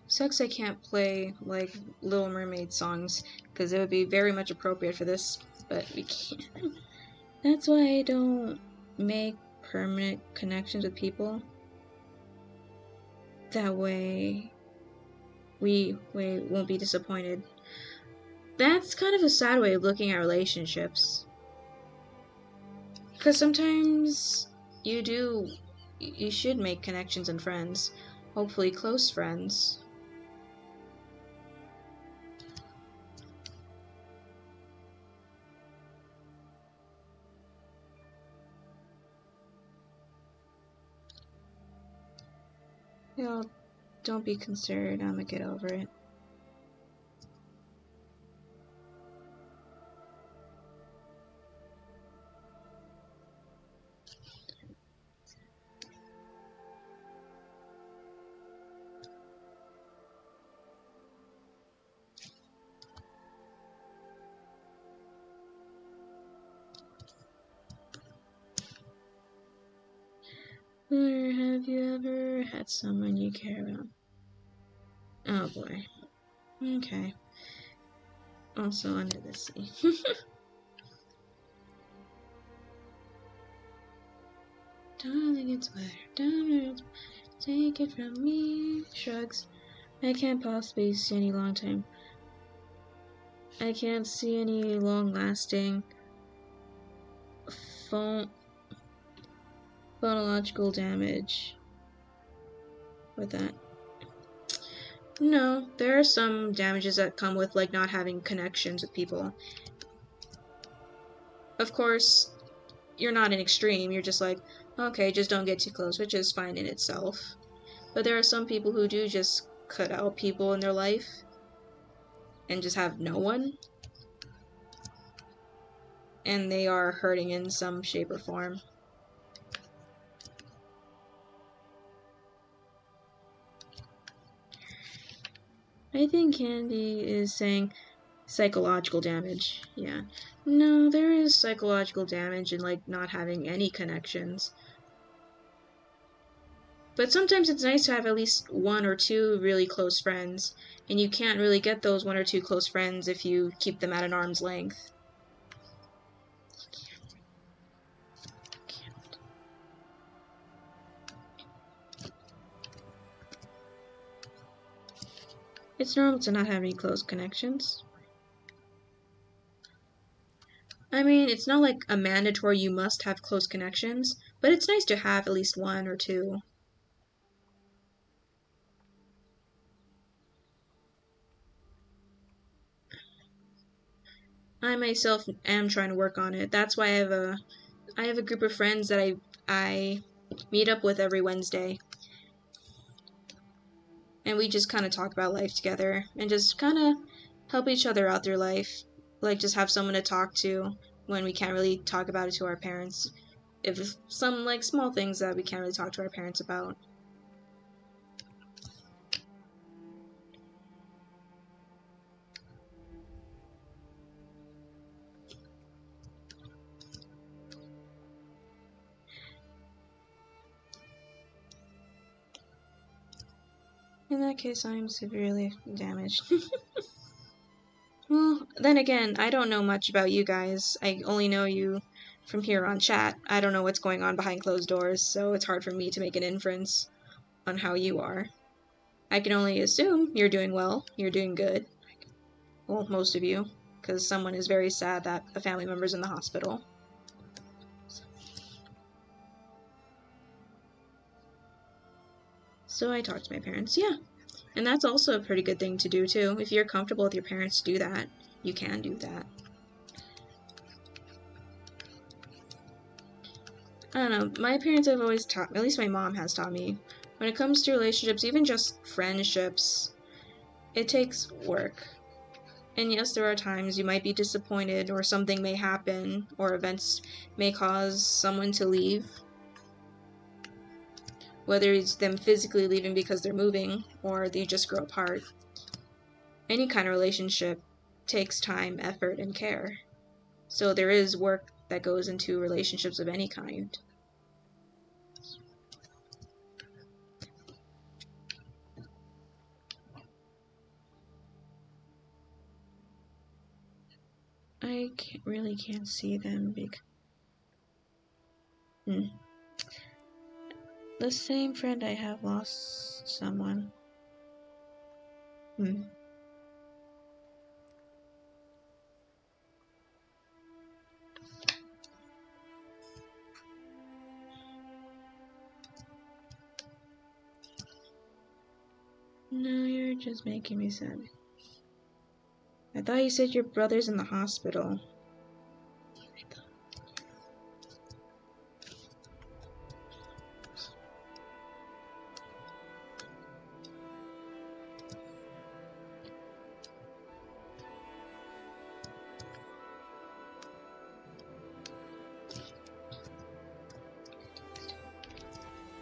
Sucks I can't play like Little Mermaid songs because it would be very much appropriate for this, but we can't. That's why I don't make permanent connections with people. That way we won't be disappointed. That's kind of a sad way of looking at relationships. Because sometimes you should make connections and friends. Hopefully close friends. Yo, don't be concerned, I'ma get over it. Or have you ever had someone you care about? Oh boy. Okay. Also under the sea. Darling, it's better. Darling, take it from me. Shrugs. I can't possibly see any long time. I can't see any long lasting phonological damage with that. No, there are some damages that come with like not having connections with people. Of course, you're not an extreme, you're just like, okay, just don't get too close, which is fine in itself. But there are some people who do just cut out people in their life and just have no one. and they are hurting in some shape or form. I think Candy is saying psychological damage. Yeah. No, there is psychological damage in, like, not having any connections. But sometimes it's nice to have at least one or two really close friends, and you can't really get those one or two close friends if you keep them at an arm's length. It's normal to not have any close connections. I mean, it's not like a mandatory you must have close connections, but it's nice to have at least one or two. I myself am trying to work on it. That's why I have a group of friends that I meet up with every Wednesday. And we just kind of talk about life together and just kind of help each other out through life. Like, just have someone to talk to when we can't really talk about it to our parents. If some, like, small things that we can't really talk to our parents about. In that case, I'm severely damaged. Well, then again, I don't know much about you guys. I only know you from here on chat. I don't know what's going on behind closed doors, so it's hard for me to make an inference on how you are. I can only assume you're doing well, you're doing good. Well, most of you, because someone is very sad that a family member's in the hospital. So I talked to my parents, yeah. And that's also a pretty good thing to do, too. If you're comfortable with your parents, do that. You can do that. I don't know, my parents have always taught, at least my mom has taught me, when it comes to relationships, even just friendships, it takes work. And yes, there are times you might be disappointed, or something may happen, or events may cause someone to leave. Whether it's them physically leaving because they're moving, or they just grow apart. Any kind of relationship takes time, effort, and care. So there is work that goes into relationships of any kind. I really can't see them because... The same friend I have lost someone. No, you're just making me sad. I thought you said your brother's in the hospital.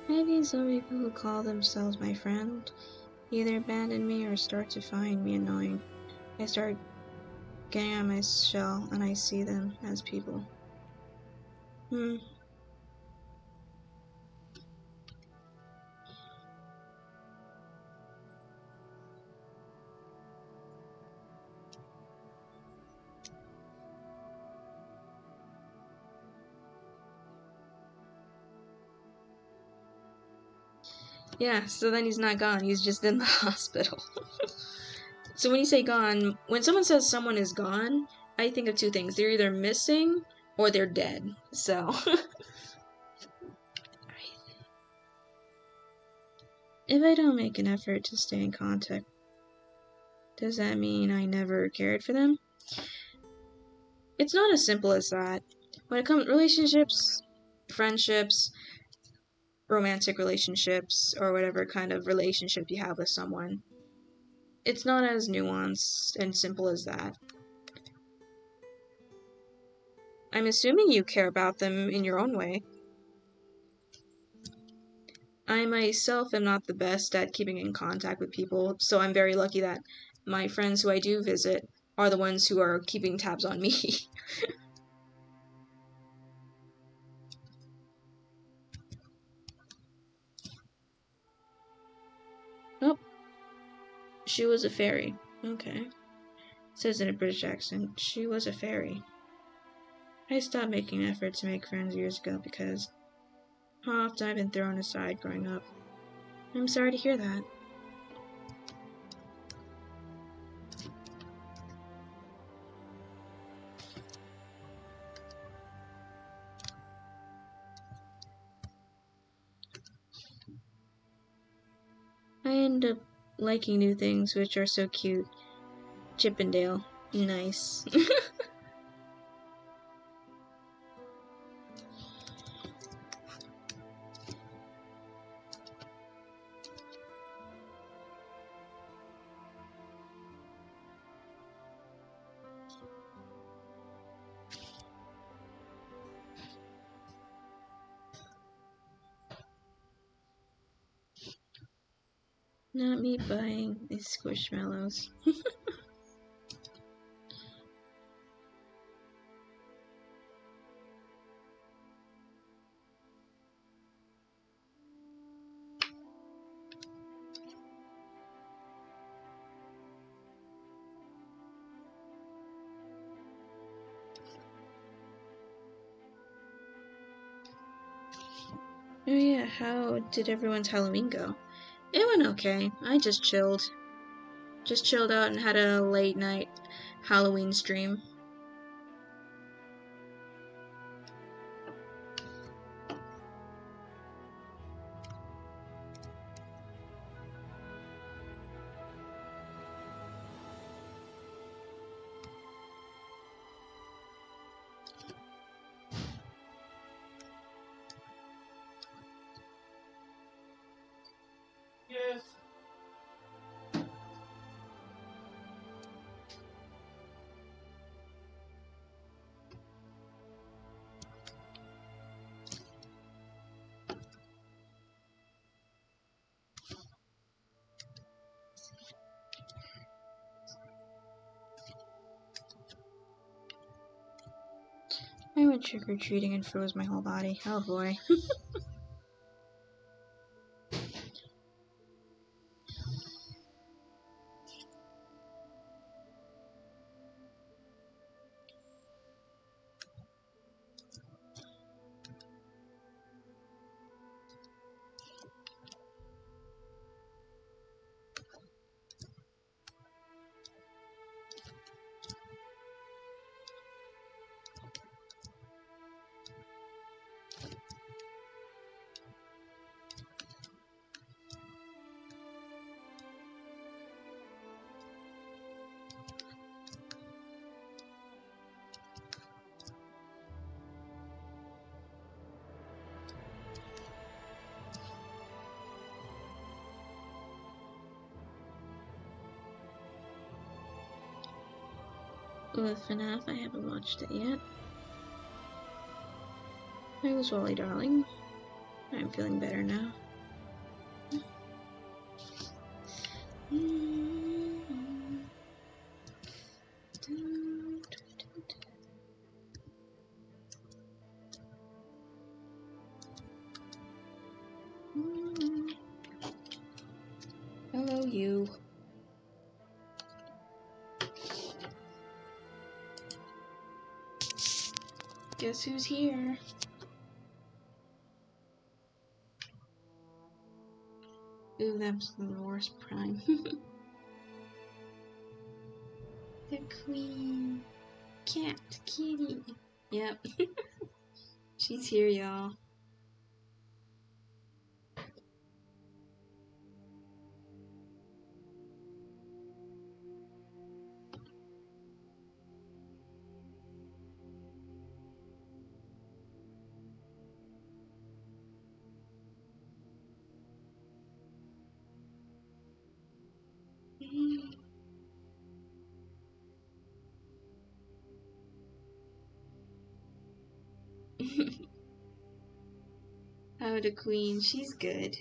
Maybe some people who call themselves my friend either abandon me or start to find me annoying. I start getting out of my shell and I see them as people. Yeah, so then he's not gone, he's just in the hospital. So when you say gone, when someone says someone is gone, I think of two things. They're either missing or they're dead. So if I don't make an effort to stay in contact, does that mean I never cared for them? It's not as simple as that. When it comes to relationships, friendships, romantic relationships, or whatever kind of relationship you have with someone, it's not as nuanced and simple as that. I'm assuming you care about them in your own way. I myself am not the best at keeping in contact with people, so I'm very lucky that my friends who I do visit are the ones who are keeping tabs on me. Nope. She was a fairy. Okay. Says in a British accent, she was a fairy. I stopped making an effort to make friends years ago because how often I've been thrown aside growing up. I'm sorry to hear that. I end up liking new things which are so cute. Chippendale. Nice. Not me buying these squishmallows. Oh yeah, how did everyone's Halloween go? It went okay. I just chilled. Just chilled out and had a late night Halloween stream.
Yes.
I went trick-or-treating and froze my whole body. Oh boy. With FNAF, I haven't watched it yet. It was Wally Darling. I'm feeling better now. Hello, you. Guess who's here? Ooh, that's the worst prime. The queen. Cat. Kitty. Yep. She's here, y'all. Oh, the queen, she's good.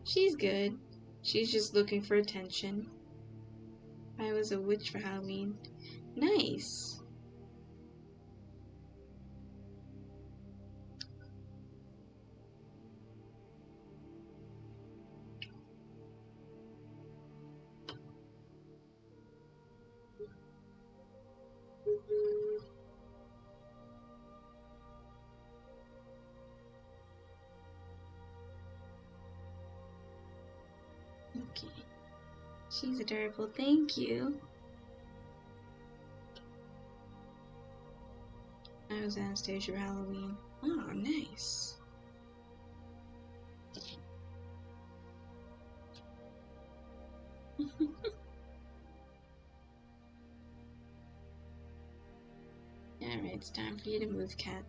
She's good. She's just looking for attention. I was a witch for Halloween. Nice. Okay. She's adorable. Thank you. I was Anastasia for Halloween. Oh, nice. Alright, it's time for you to move, cat.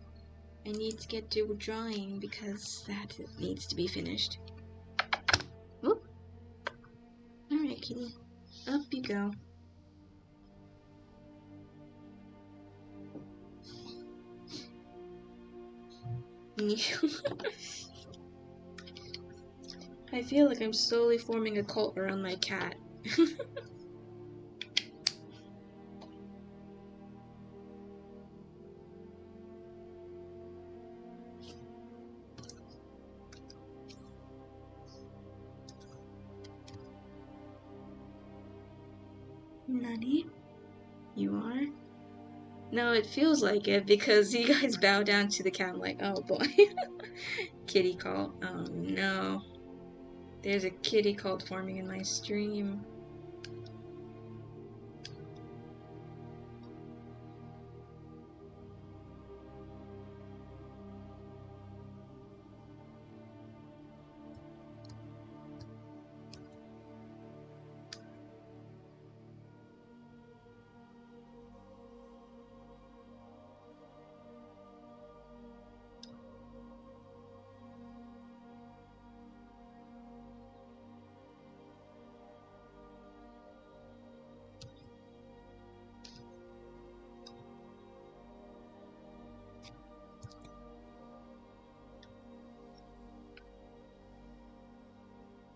I need to get to drawing because that needs to be finished. Whoop. Alright, kitty. Up you go. I feel like I'm slowly forming a cult around my cat. Nani? You are? No, it feels like it because you guys bow down to the cat. I'm like, oh boy. Kitty cult. Oh no. There's a kitty cult forming in my stream.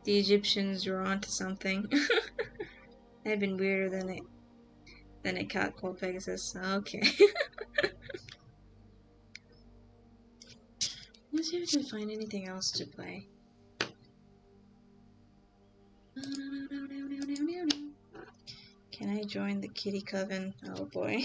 The Egyptians were onto something. They've been weirder than a cat called Pegasus. Okay. Let's see if we can find anything else to play. Can I join the kitty coven? Oh boy.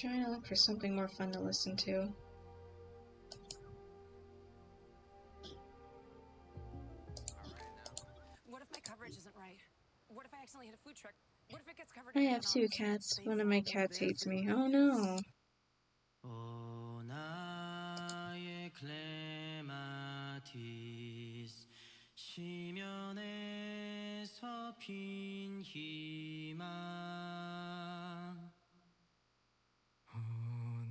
Trying to look for something more fun to listen to.
What if my coverage isn't right? What if I accidentally hit a food truck? What if it gets covered
I
in
have two
anonymous?
cats. One of my cats hates me. Oh no.
오 나의 클레마티스 시면에서 핀 희망 오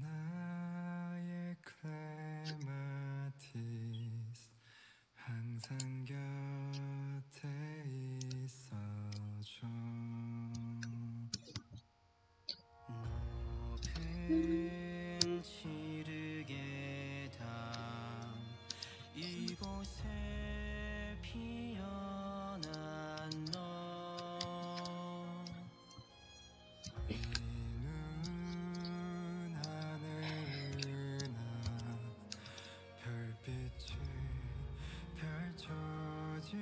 나의 클레마티스 항상 곁에 있어줘 높은 지르게 담 이곳에 피어난 너 이 눈 하늘을 나 별빛이 펼쳐지네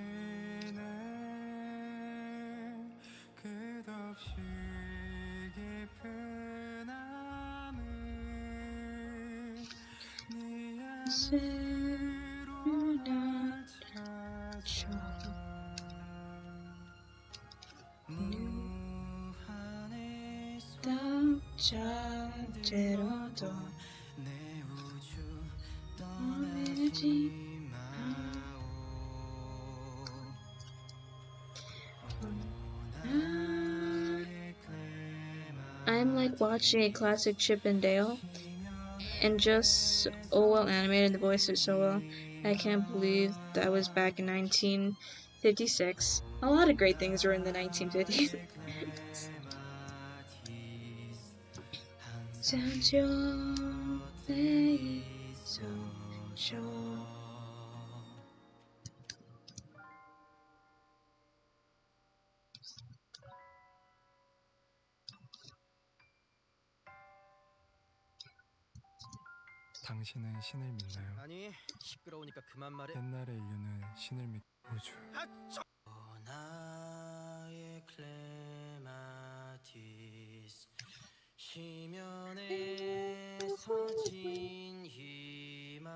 끝없이 깊은 암을 네 안으로 날 찾아 무한에서
잠자리로도
내 우주 떠나서
I'm like watching a classic Chip and Dale, and just oh well animated, the voice is so well. I can't believe that was back in 1956. A lot of great things were in the 1950s.
당신은 신을 믿나요?
아니 시끄러우니까 그만 말해.
옛날의 인류는 신을 믿 우주
나의 클레마티스 시면에 서진 희망.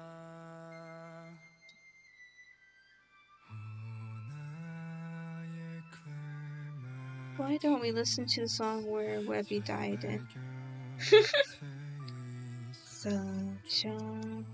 나의
Why don't we listen to the song where Webby died in? Sunshine.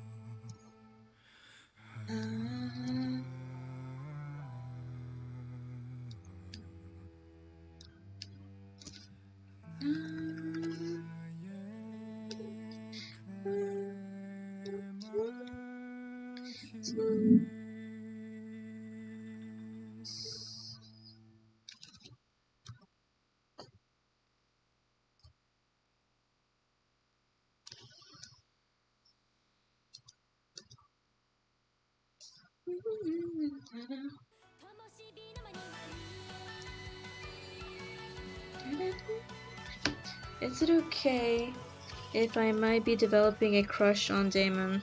Is it okay if I might be developing a crush on Damon?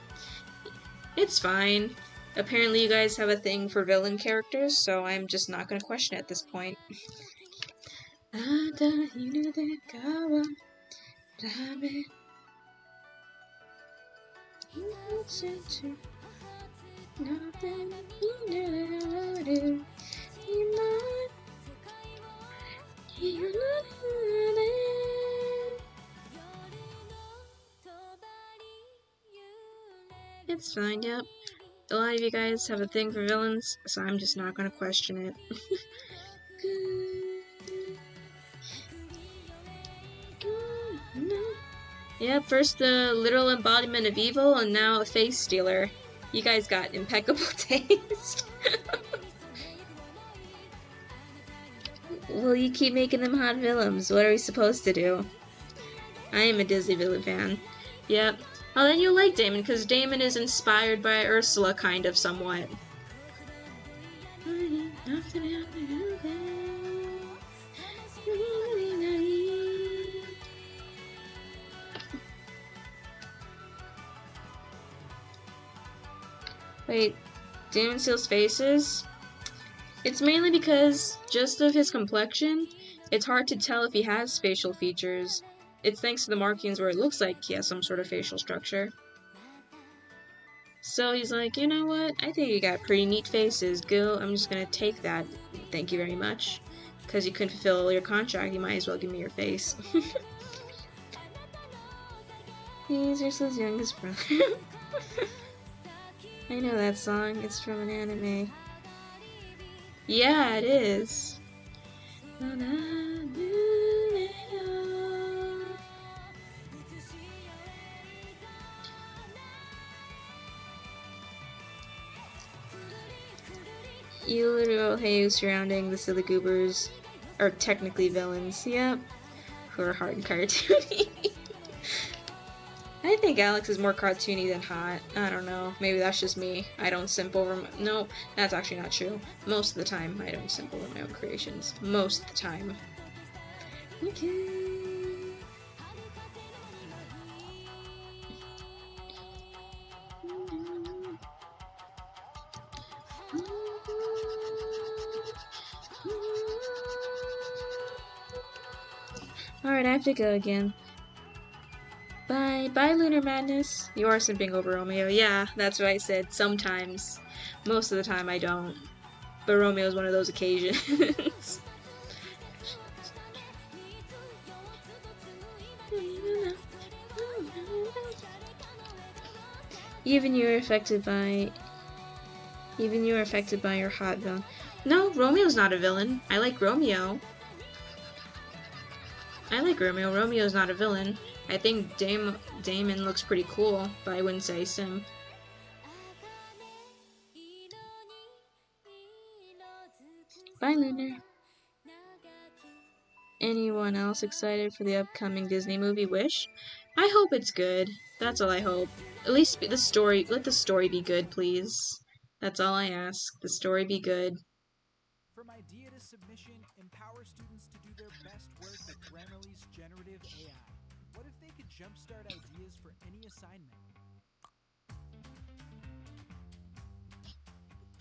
It's fine. Apparently you guys have a thing for villain characters, so I'm just not gonna question it at this point. It's fine, yep. A lot of you guys have a thing for villains, so I'm just not gonna question it. Yep, first the literal embodiment of evil, and now a face stealer. You guys got impeccable taste. Well, you keep making them hot villains. What are we supposed to do? I am a Disney villain fan. Yep. Oh, then you'll like Damon, because Damon is inspired by Ursula, kind of, somewhat. Wait, Damon steals faces? It's mainly because, just of his complexion, it's hard to tell if he has facial features. It's thanks to the markings where it looks like he has some sort of facial structure. So he's like, you know what, I think you got pretty neat faces, Gil, I'm just gonna take that, thank you very much. Because you couldn't fulfill your contract, you might as well give me your face. He's Ursula's youngest brother. I know that song, it's from an anime. Yeah, it is. You literal hay surrounding the silly goobers are technically villains, yep, who are hard and cartoony. I think Alex is more cartoony than hot. I don't know. Maybe that's just me. I don't simp over no, that's actually not true. Most of the time, I don't simp over my own creations. Most of the time. Okay. Alright, I have to go again. Bye. Bye, Lunar Madness. You are simping over Romeo. Yeah, that's what I said. Sometimes. Most of the time I don't. But Romeo is one of those occasions. Even you're affected by your hot villain. No, Romeo's not a villain. I like Romeo. Romeo's not a villain. I think Damon looks pretty cool, but I wouldn't say Sim. Bye, Lunar. Anyone else excited for the upcoming Disney movie Wish? I hope it's good. That's all I hope. At least let the story be good, please. That's all I ask. The story be good.
From idea to submission, empower students to do their best work with Grammarly's generative AI. What if they could jumpstart ideas for any assignment?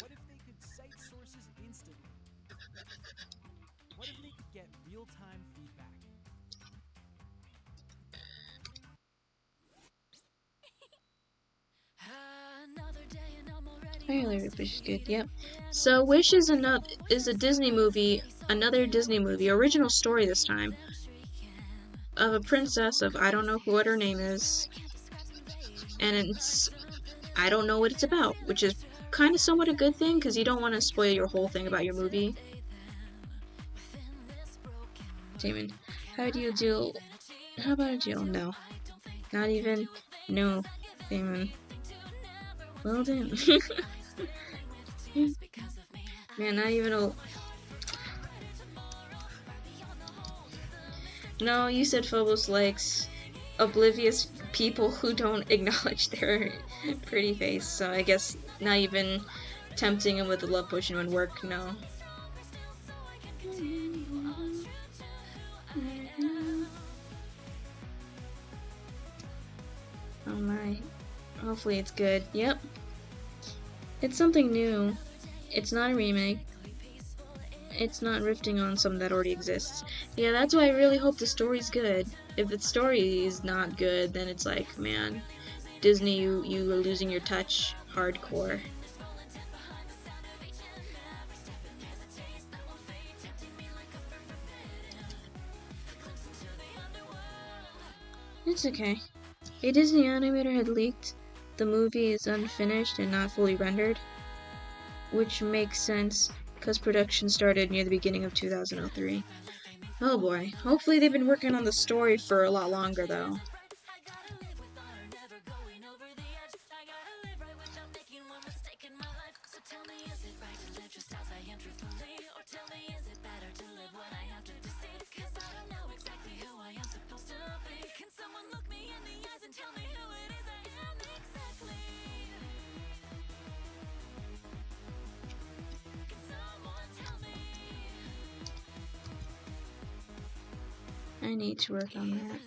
What if they could cite sources instantly? What if they could get real-time feedback?
Wish is good. Yep. So Wish is a Disney movie, another Disney movie, original story this time, of a princess of I don't know what her name is, and I don't know what it's about, which is kind of somewhat a good thing because you don't want to spoil your whole thing about your movie. Damon, how about a deal? No. Not even? No. Damon. Well done. Man, not even a... No, you said Phobos likes oblivious people who don't acknowledge their pretty face, so I guess not even tempting him with a love potion would work, no. Oh my. Hopefully it's good. Yep. It's something new. It's not a remake. It's not riffing on something that already exists. Yeah, that's why I really hope the story's good. If the story is not good, then it's like, man, Disney, you are losing your touch hardcore. It's okay. A Disney animator had leaked the movie is unfinished and not fully rendered, which makes sense because production started near the beginning of 2003. Oh boy. Hopefully they've been working on the story for a lot longer though. I need to work on that.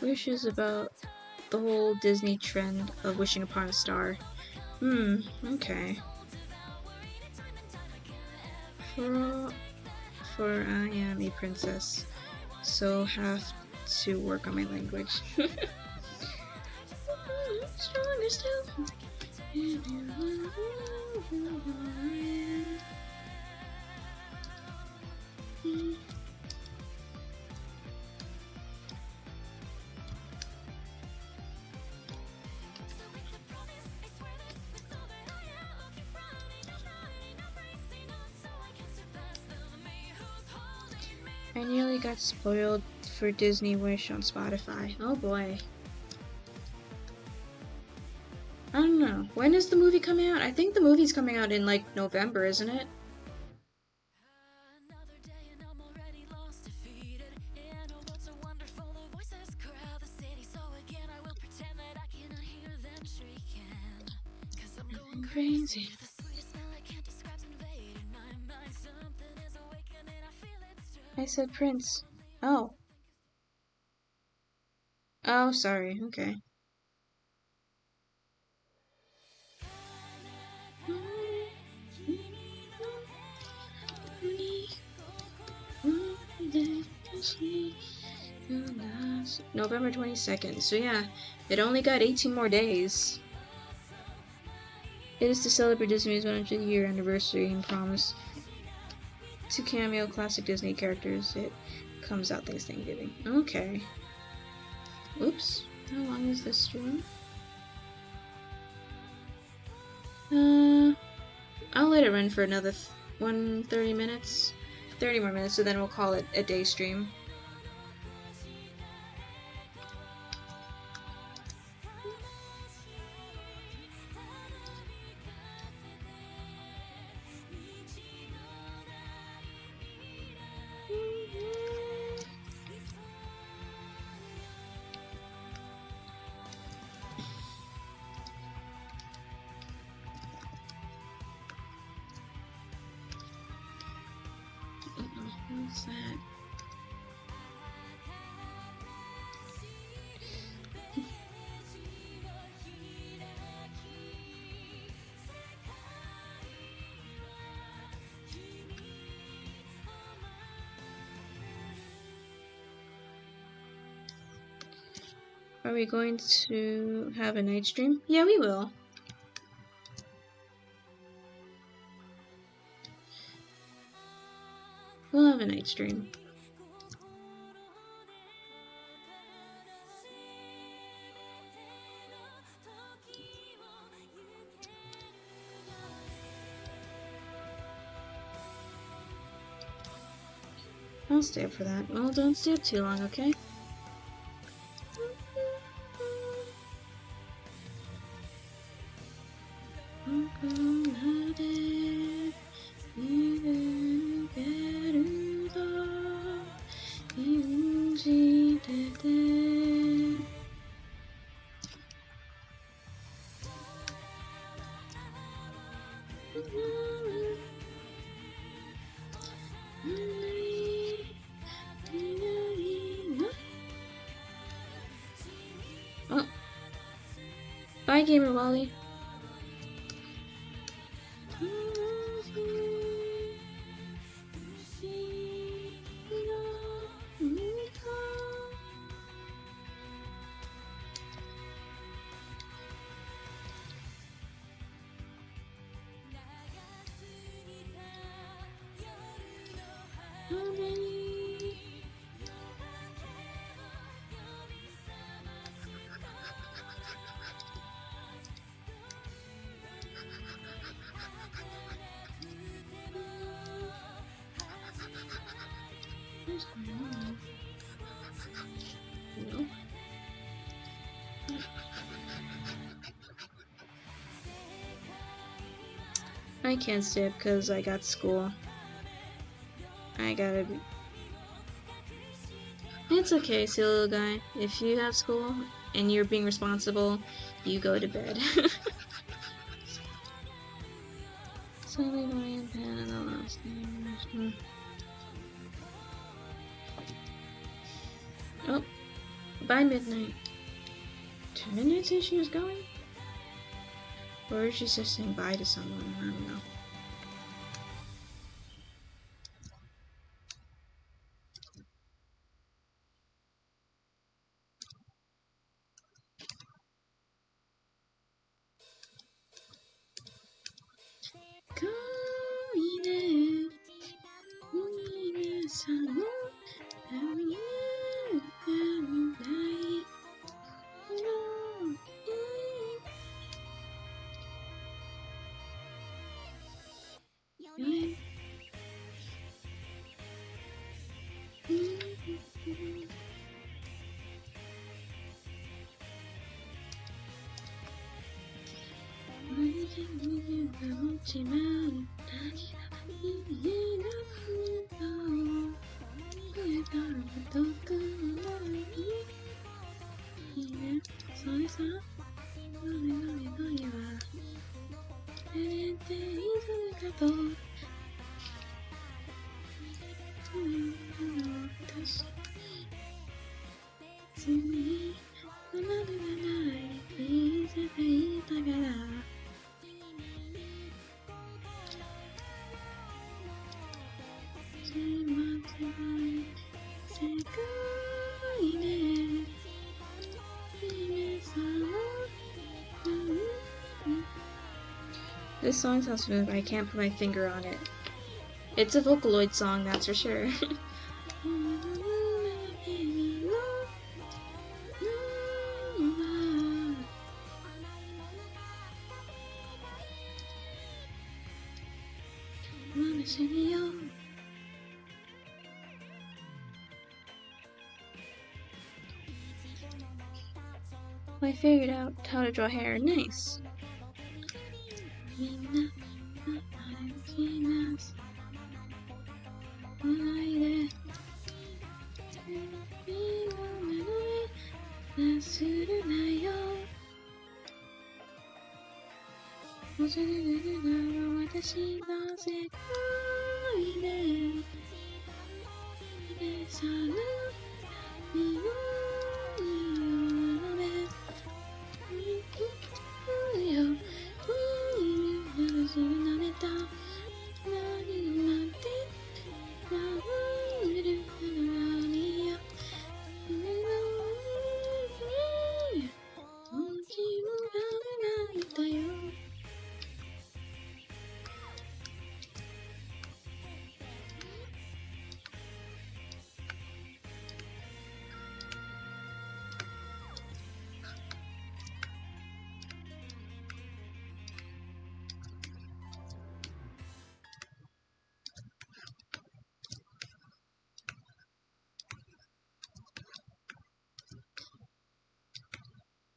Wish is about the whole Disney trend of wishing upon a star. Okay. For I am a princess, so have to work on my language. Stronger still. I nearly got spoiled for Disney Wish on Spotify. Oh boy. I don't know. When is the movie coming out? I think the movie's coming out in like November, isn't it? Crazy. I said Prince. Oh. Oh, sorry. Okay. November 22nd. So yeah, it only got 18 more days. It is to celebrate Disney's 100th year anniversary and promise to cameo classic Disney characters. It comes out Thanksgiving. Okay. Oops. How long is this stream? I'll let it run for another 30 minutes. 30 more minutes, so then we'll call it a day stream. What's that? Are we going to have a night stream? Yeah, we will. We'll have a night stream. I'll stay up for that. Well, don't stay up too long, okay? Oh. Bye, Gamer Wally. What's going on? No. I can't stay up because I got school. I gotta be. It's okay, silly little guy. If you have school and you're being responsible, you go to bed. Slowly Lion Pen and the last name. Oh, by midnight. Did Midnight say she was going? Or is she just saying bye to someone? I don't know. Say This song sounds familiar, but I can't put my finger on it. It's a Vocaloid song, that's for sure. I figured out how to draw hair. Nice.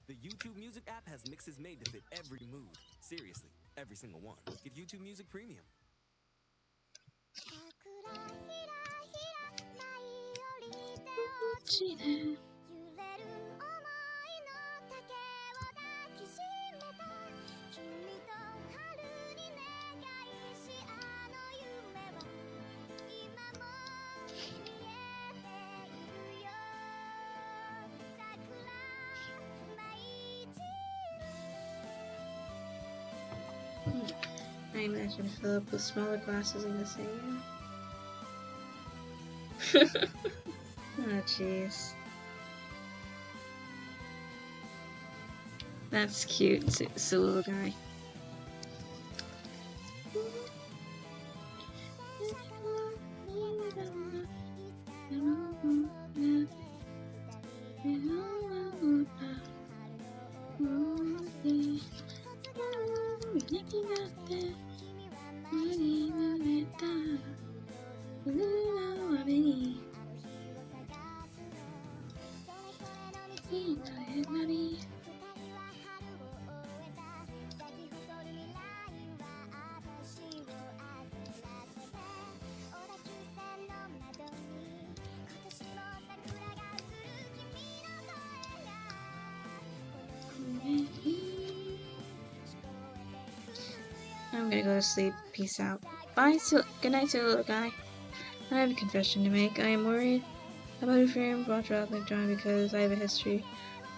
The YouTube Music app has mixes made to fit every mood. Seriously, every single one. Get YouTube Music Premium.
I imagine Philip with smaller glasses in the same. Oh jeez. That's cute, it's a little guy. I'm gonna go to sleep. Peace out. Bye. Good night, silly little guy. I have a confession to make. I am worried about a frame brought out like John because I have a history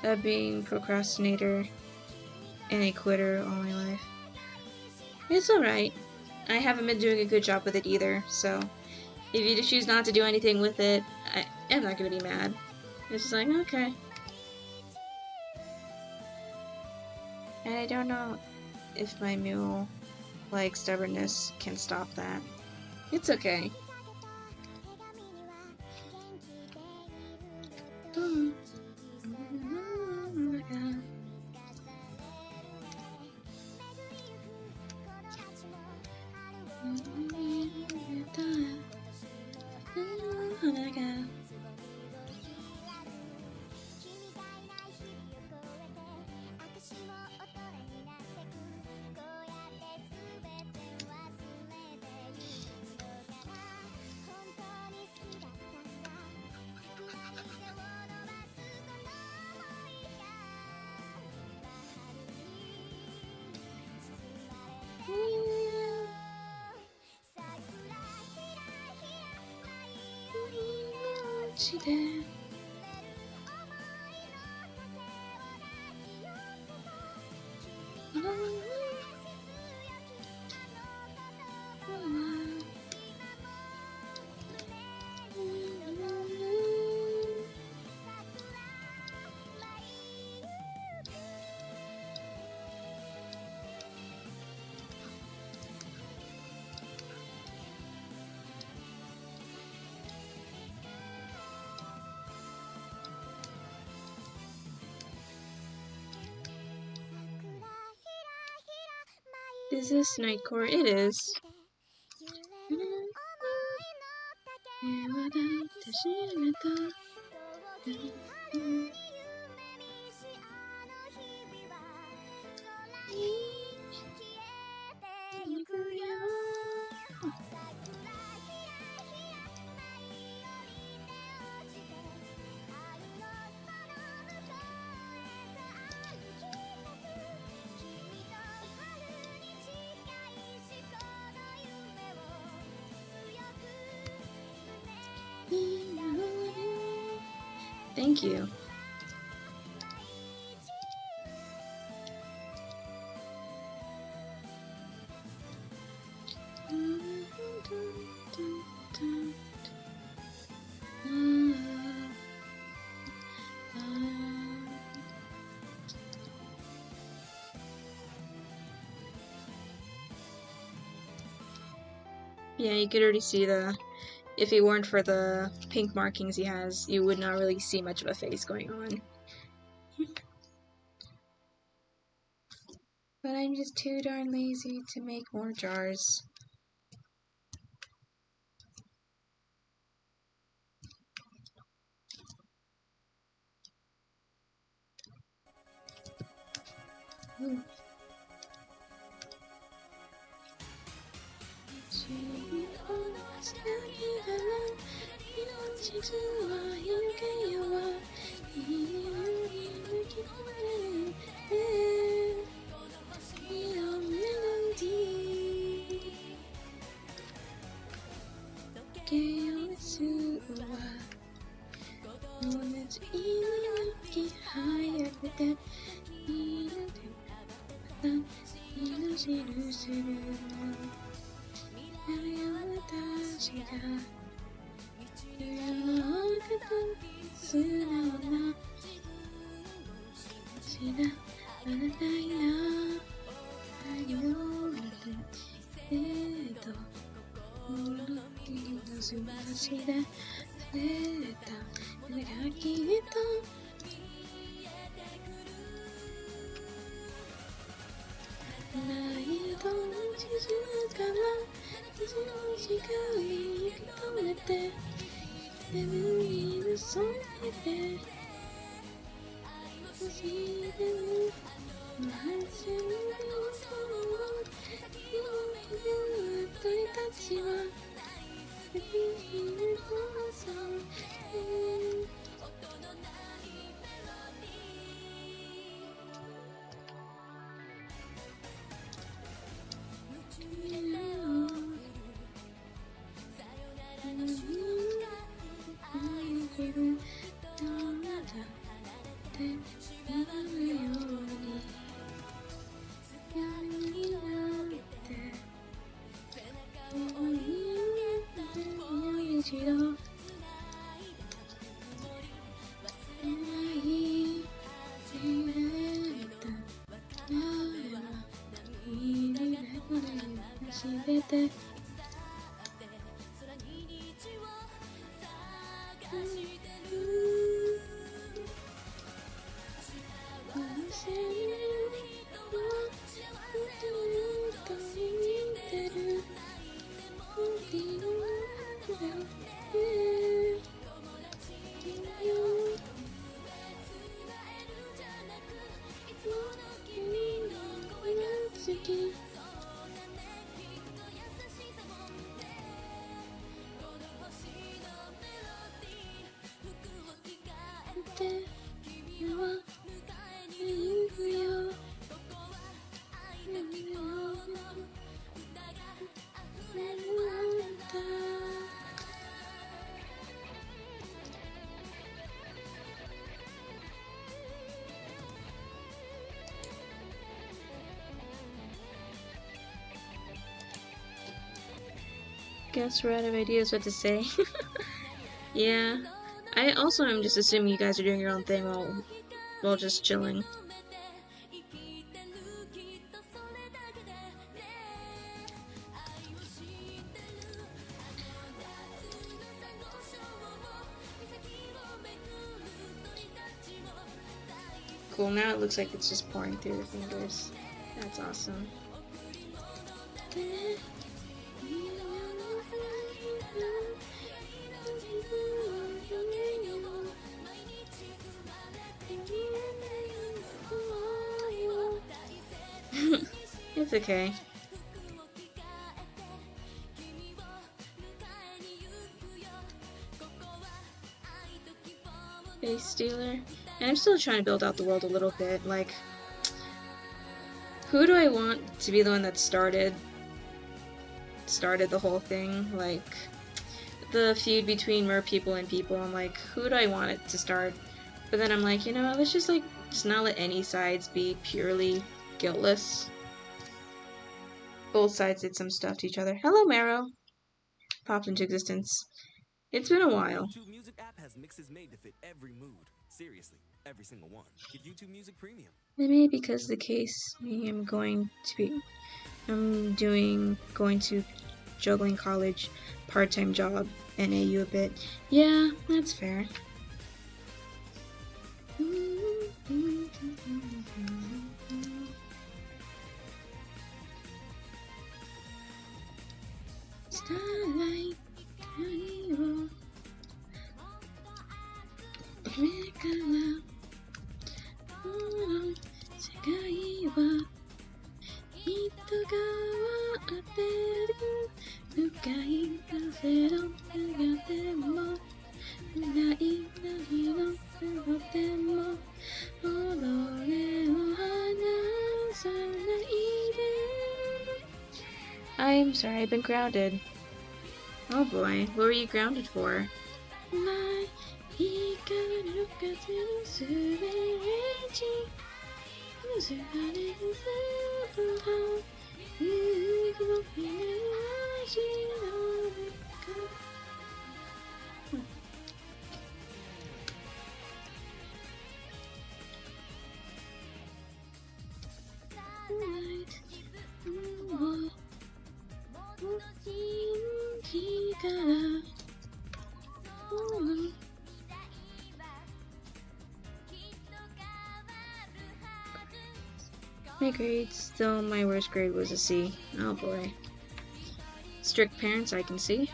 of being procrastinator and a quitter all my life. It's alright. I haven't been doing a good job with it either, so if you choose not to do anything with it, I'm not gonna be mad. It's just like, okay. And I don't know if my mule like stubbornness can stop that. It's okay. Is this Nightcore? It is. Thank you. Yeah, you could already see if it weren't for the pink markings he has, you would not really see much of a face going on. But I'm just too darn lazy to make more jars. Ooh. Guess we're out of ideas what to say. Yeah. I also am just assuming you guys are doing your own thing while just chilling. Cool, now it looks like it's just pouring through the fingers. That's awesome. It's okay. Face Stealer. And I'm still trying to build out the world a little bit. Like, who do I want to be the one that started the whole thing? Like, the feud between mer people and people. I'm like, who do I want it to start? But then I'm like, you know, let's just not let any sides be purely guiltless. Both sides did some stuff to each other. Hello, Marrow. Popped into existence. It's been a while.
YouTube Music app has mixes made to fit every mood. Seriously, every single one. Get YouTube Music Premium.
Maybe because the case, I'm going to juggling college, part-time job, and AU a bit. Yeah, that's fair. Starlight, hero. I'm sorry, I've been grounded. Oh boy, what were you grounded for? My grades, though my worst grade was a C. Oh boy. Strict parents, I can see.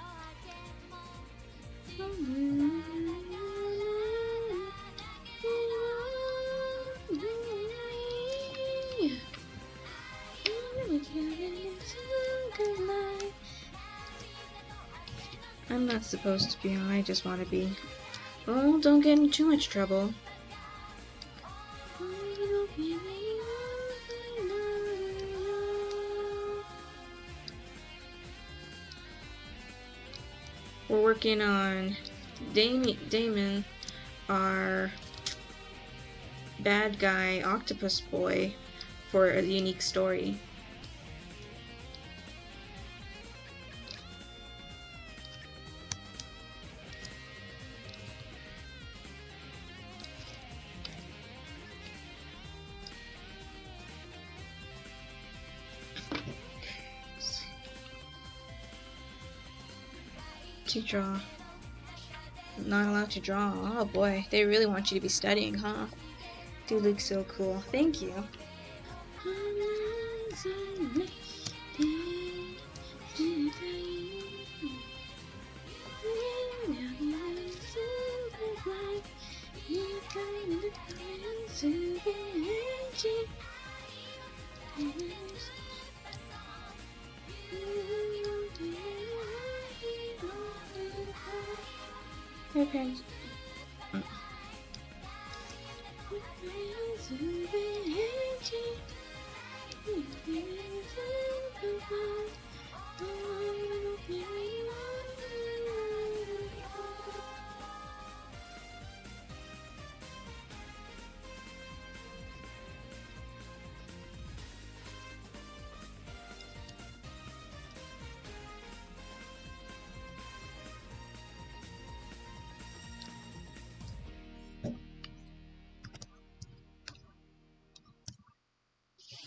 I'm not supposed to be on, I just want to be. Oh, don't get in too much trouble. We're working on Damon, our bad guy octopus boy, for a unique story. To draw. Not allowed to draw. Oh boy, they really want you to be studying, huh? Dude looks so cool. Thank you. Okay.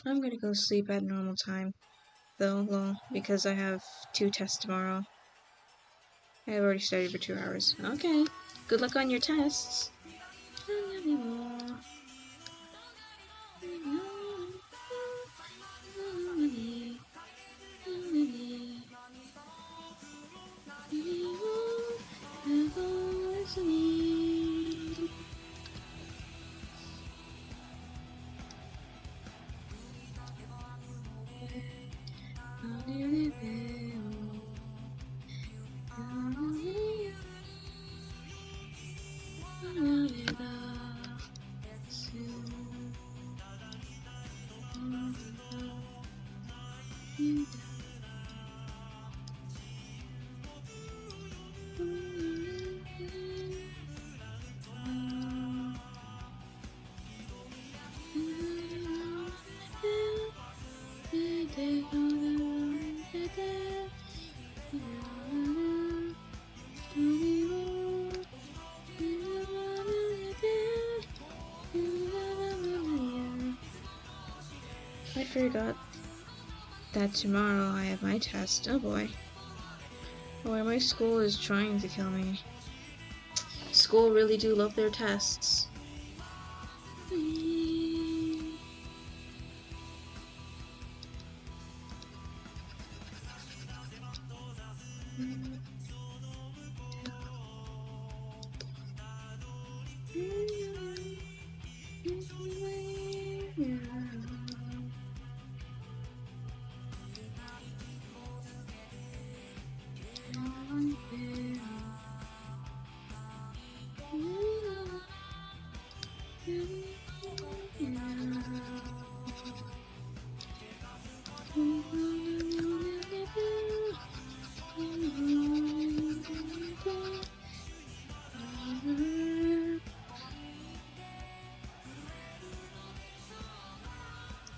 I'm gonna go sleep at normal time, though, because I have 2 tests tomorrow. I've already studied for 2 hours. Okay, good luck on your tests. forgot that tomorrow I have my test. Oh boy. Boy, my school is trying to kill me. School really do love their tests.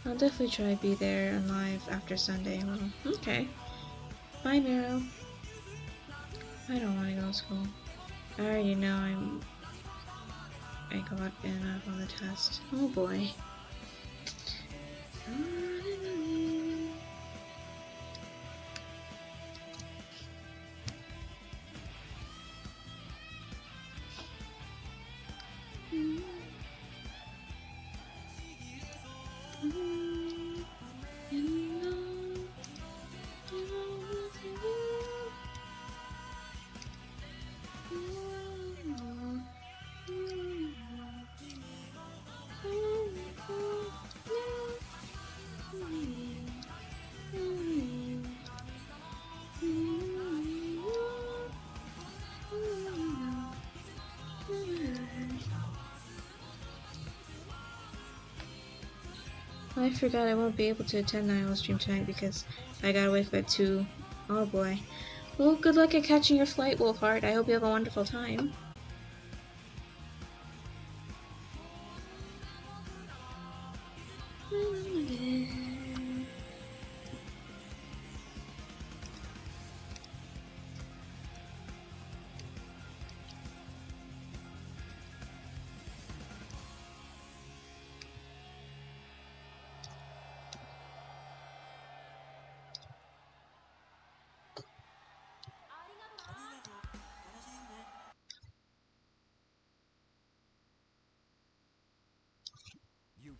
I'll definitely try to be there and live after Sunday. Well, okay. Bye, Miro. I don't want to go to school. I already know I got enough on the test. Oh boy. I forgot I won't be able to attend the IO stream tonight because I gotta wake up at 2. Oh boy. Well, good luck at catching your flight, Wolfheart. I hope you have a wonderful time.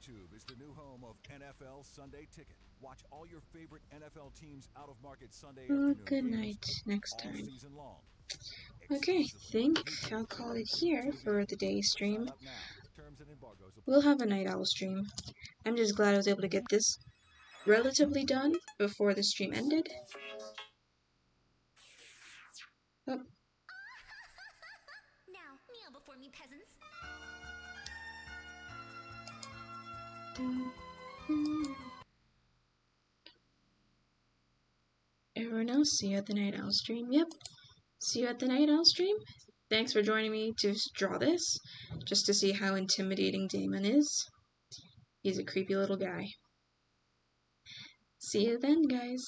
YouTube is the new home of NFL Sunday Ticket. Watch all your favorite NFL teams out of market Sunday
Oh,
afternoon
good
games
night next
all
time.
season long.
Okay, think I'll call it here for the day stream. We'll have a Night Owl stream. I'm just glad I was able to get this relatively done before the stream ended. Oh.
Now, kneel before me, peasants.
Everyone else, see you at the Night Owl stream. Yep, see you at the Night Owl stream. Thanks for joining me to draw this, just to see how intimidating Damon is. He's a creepy little guy. See you then, guys.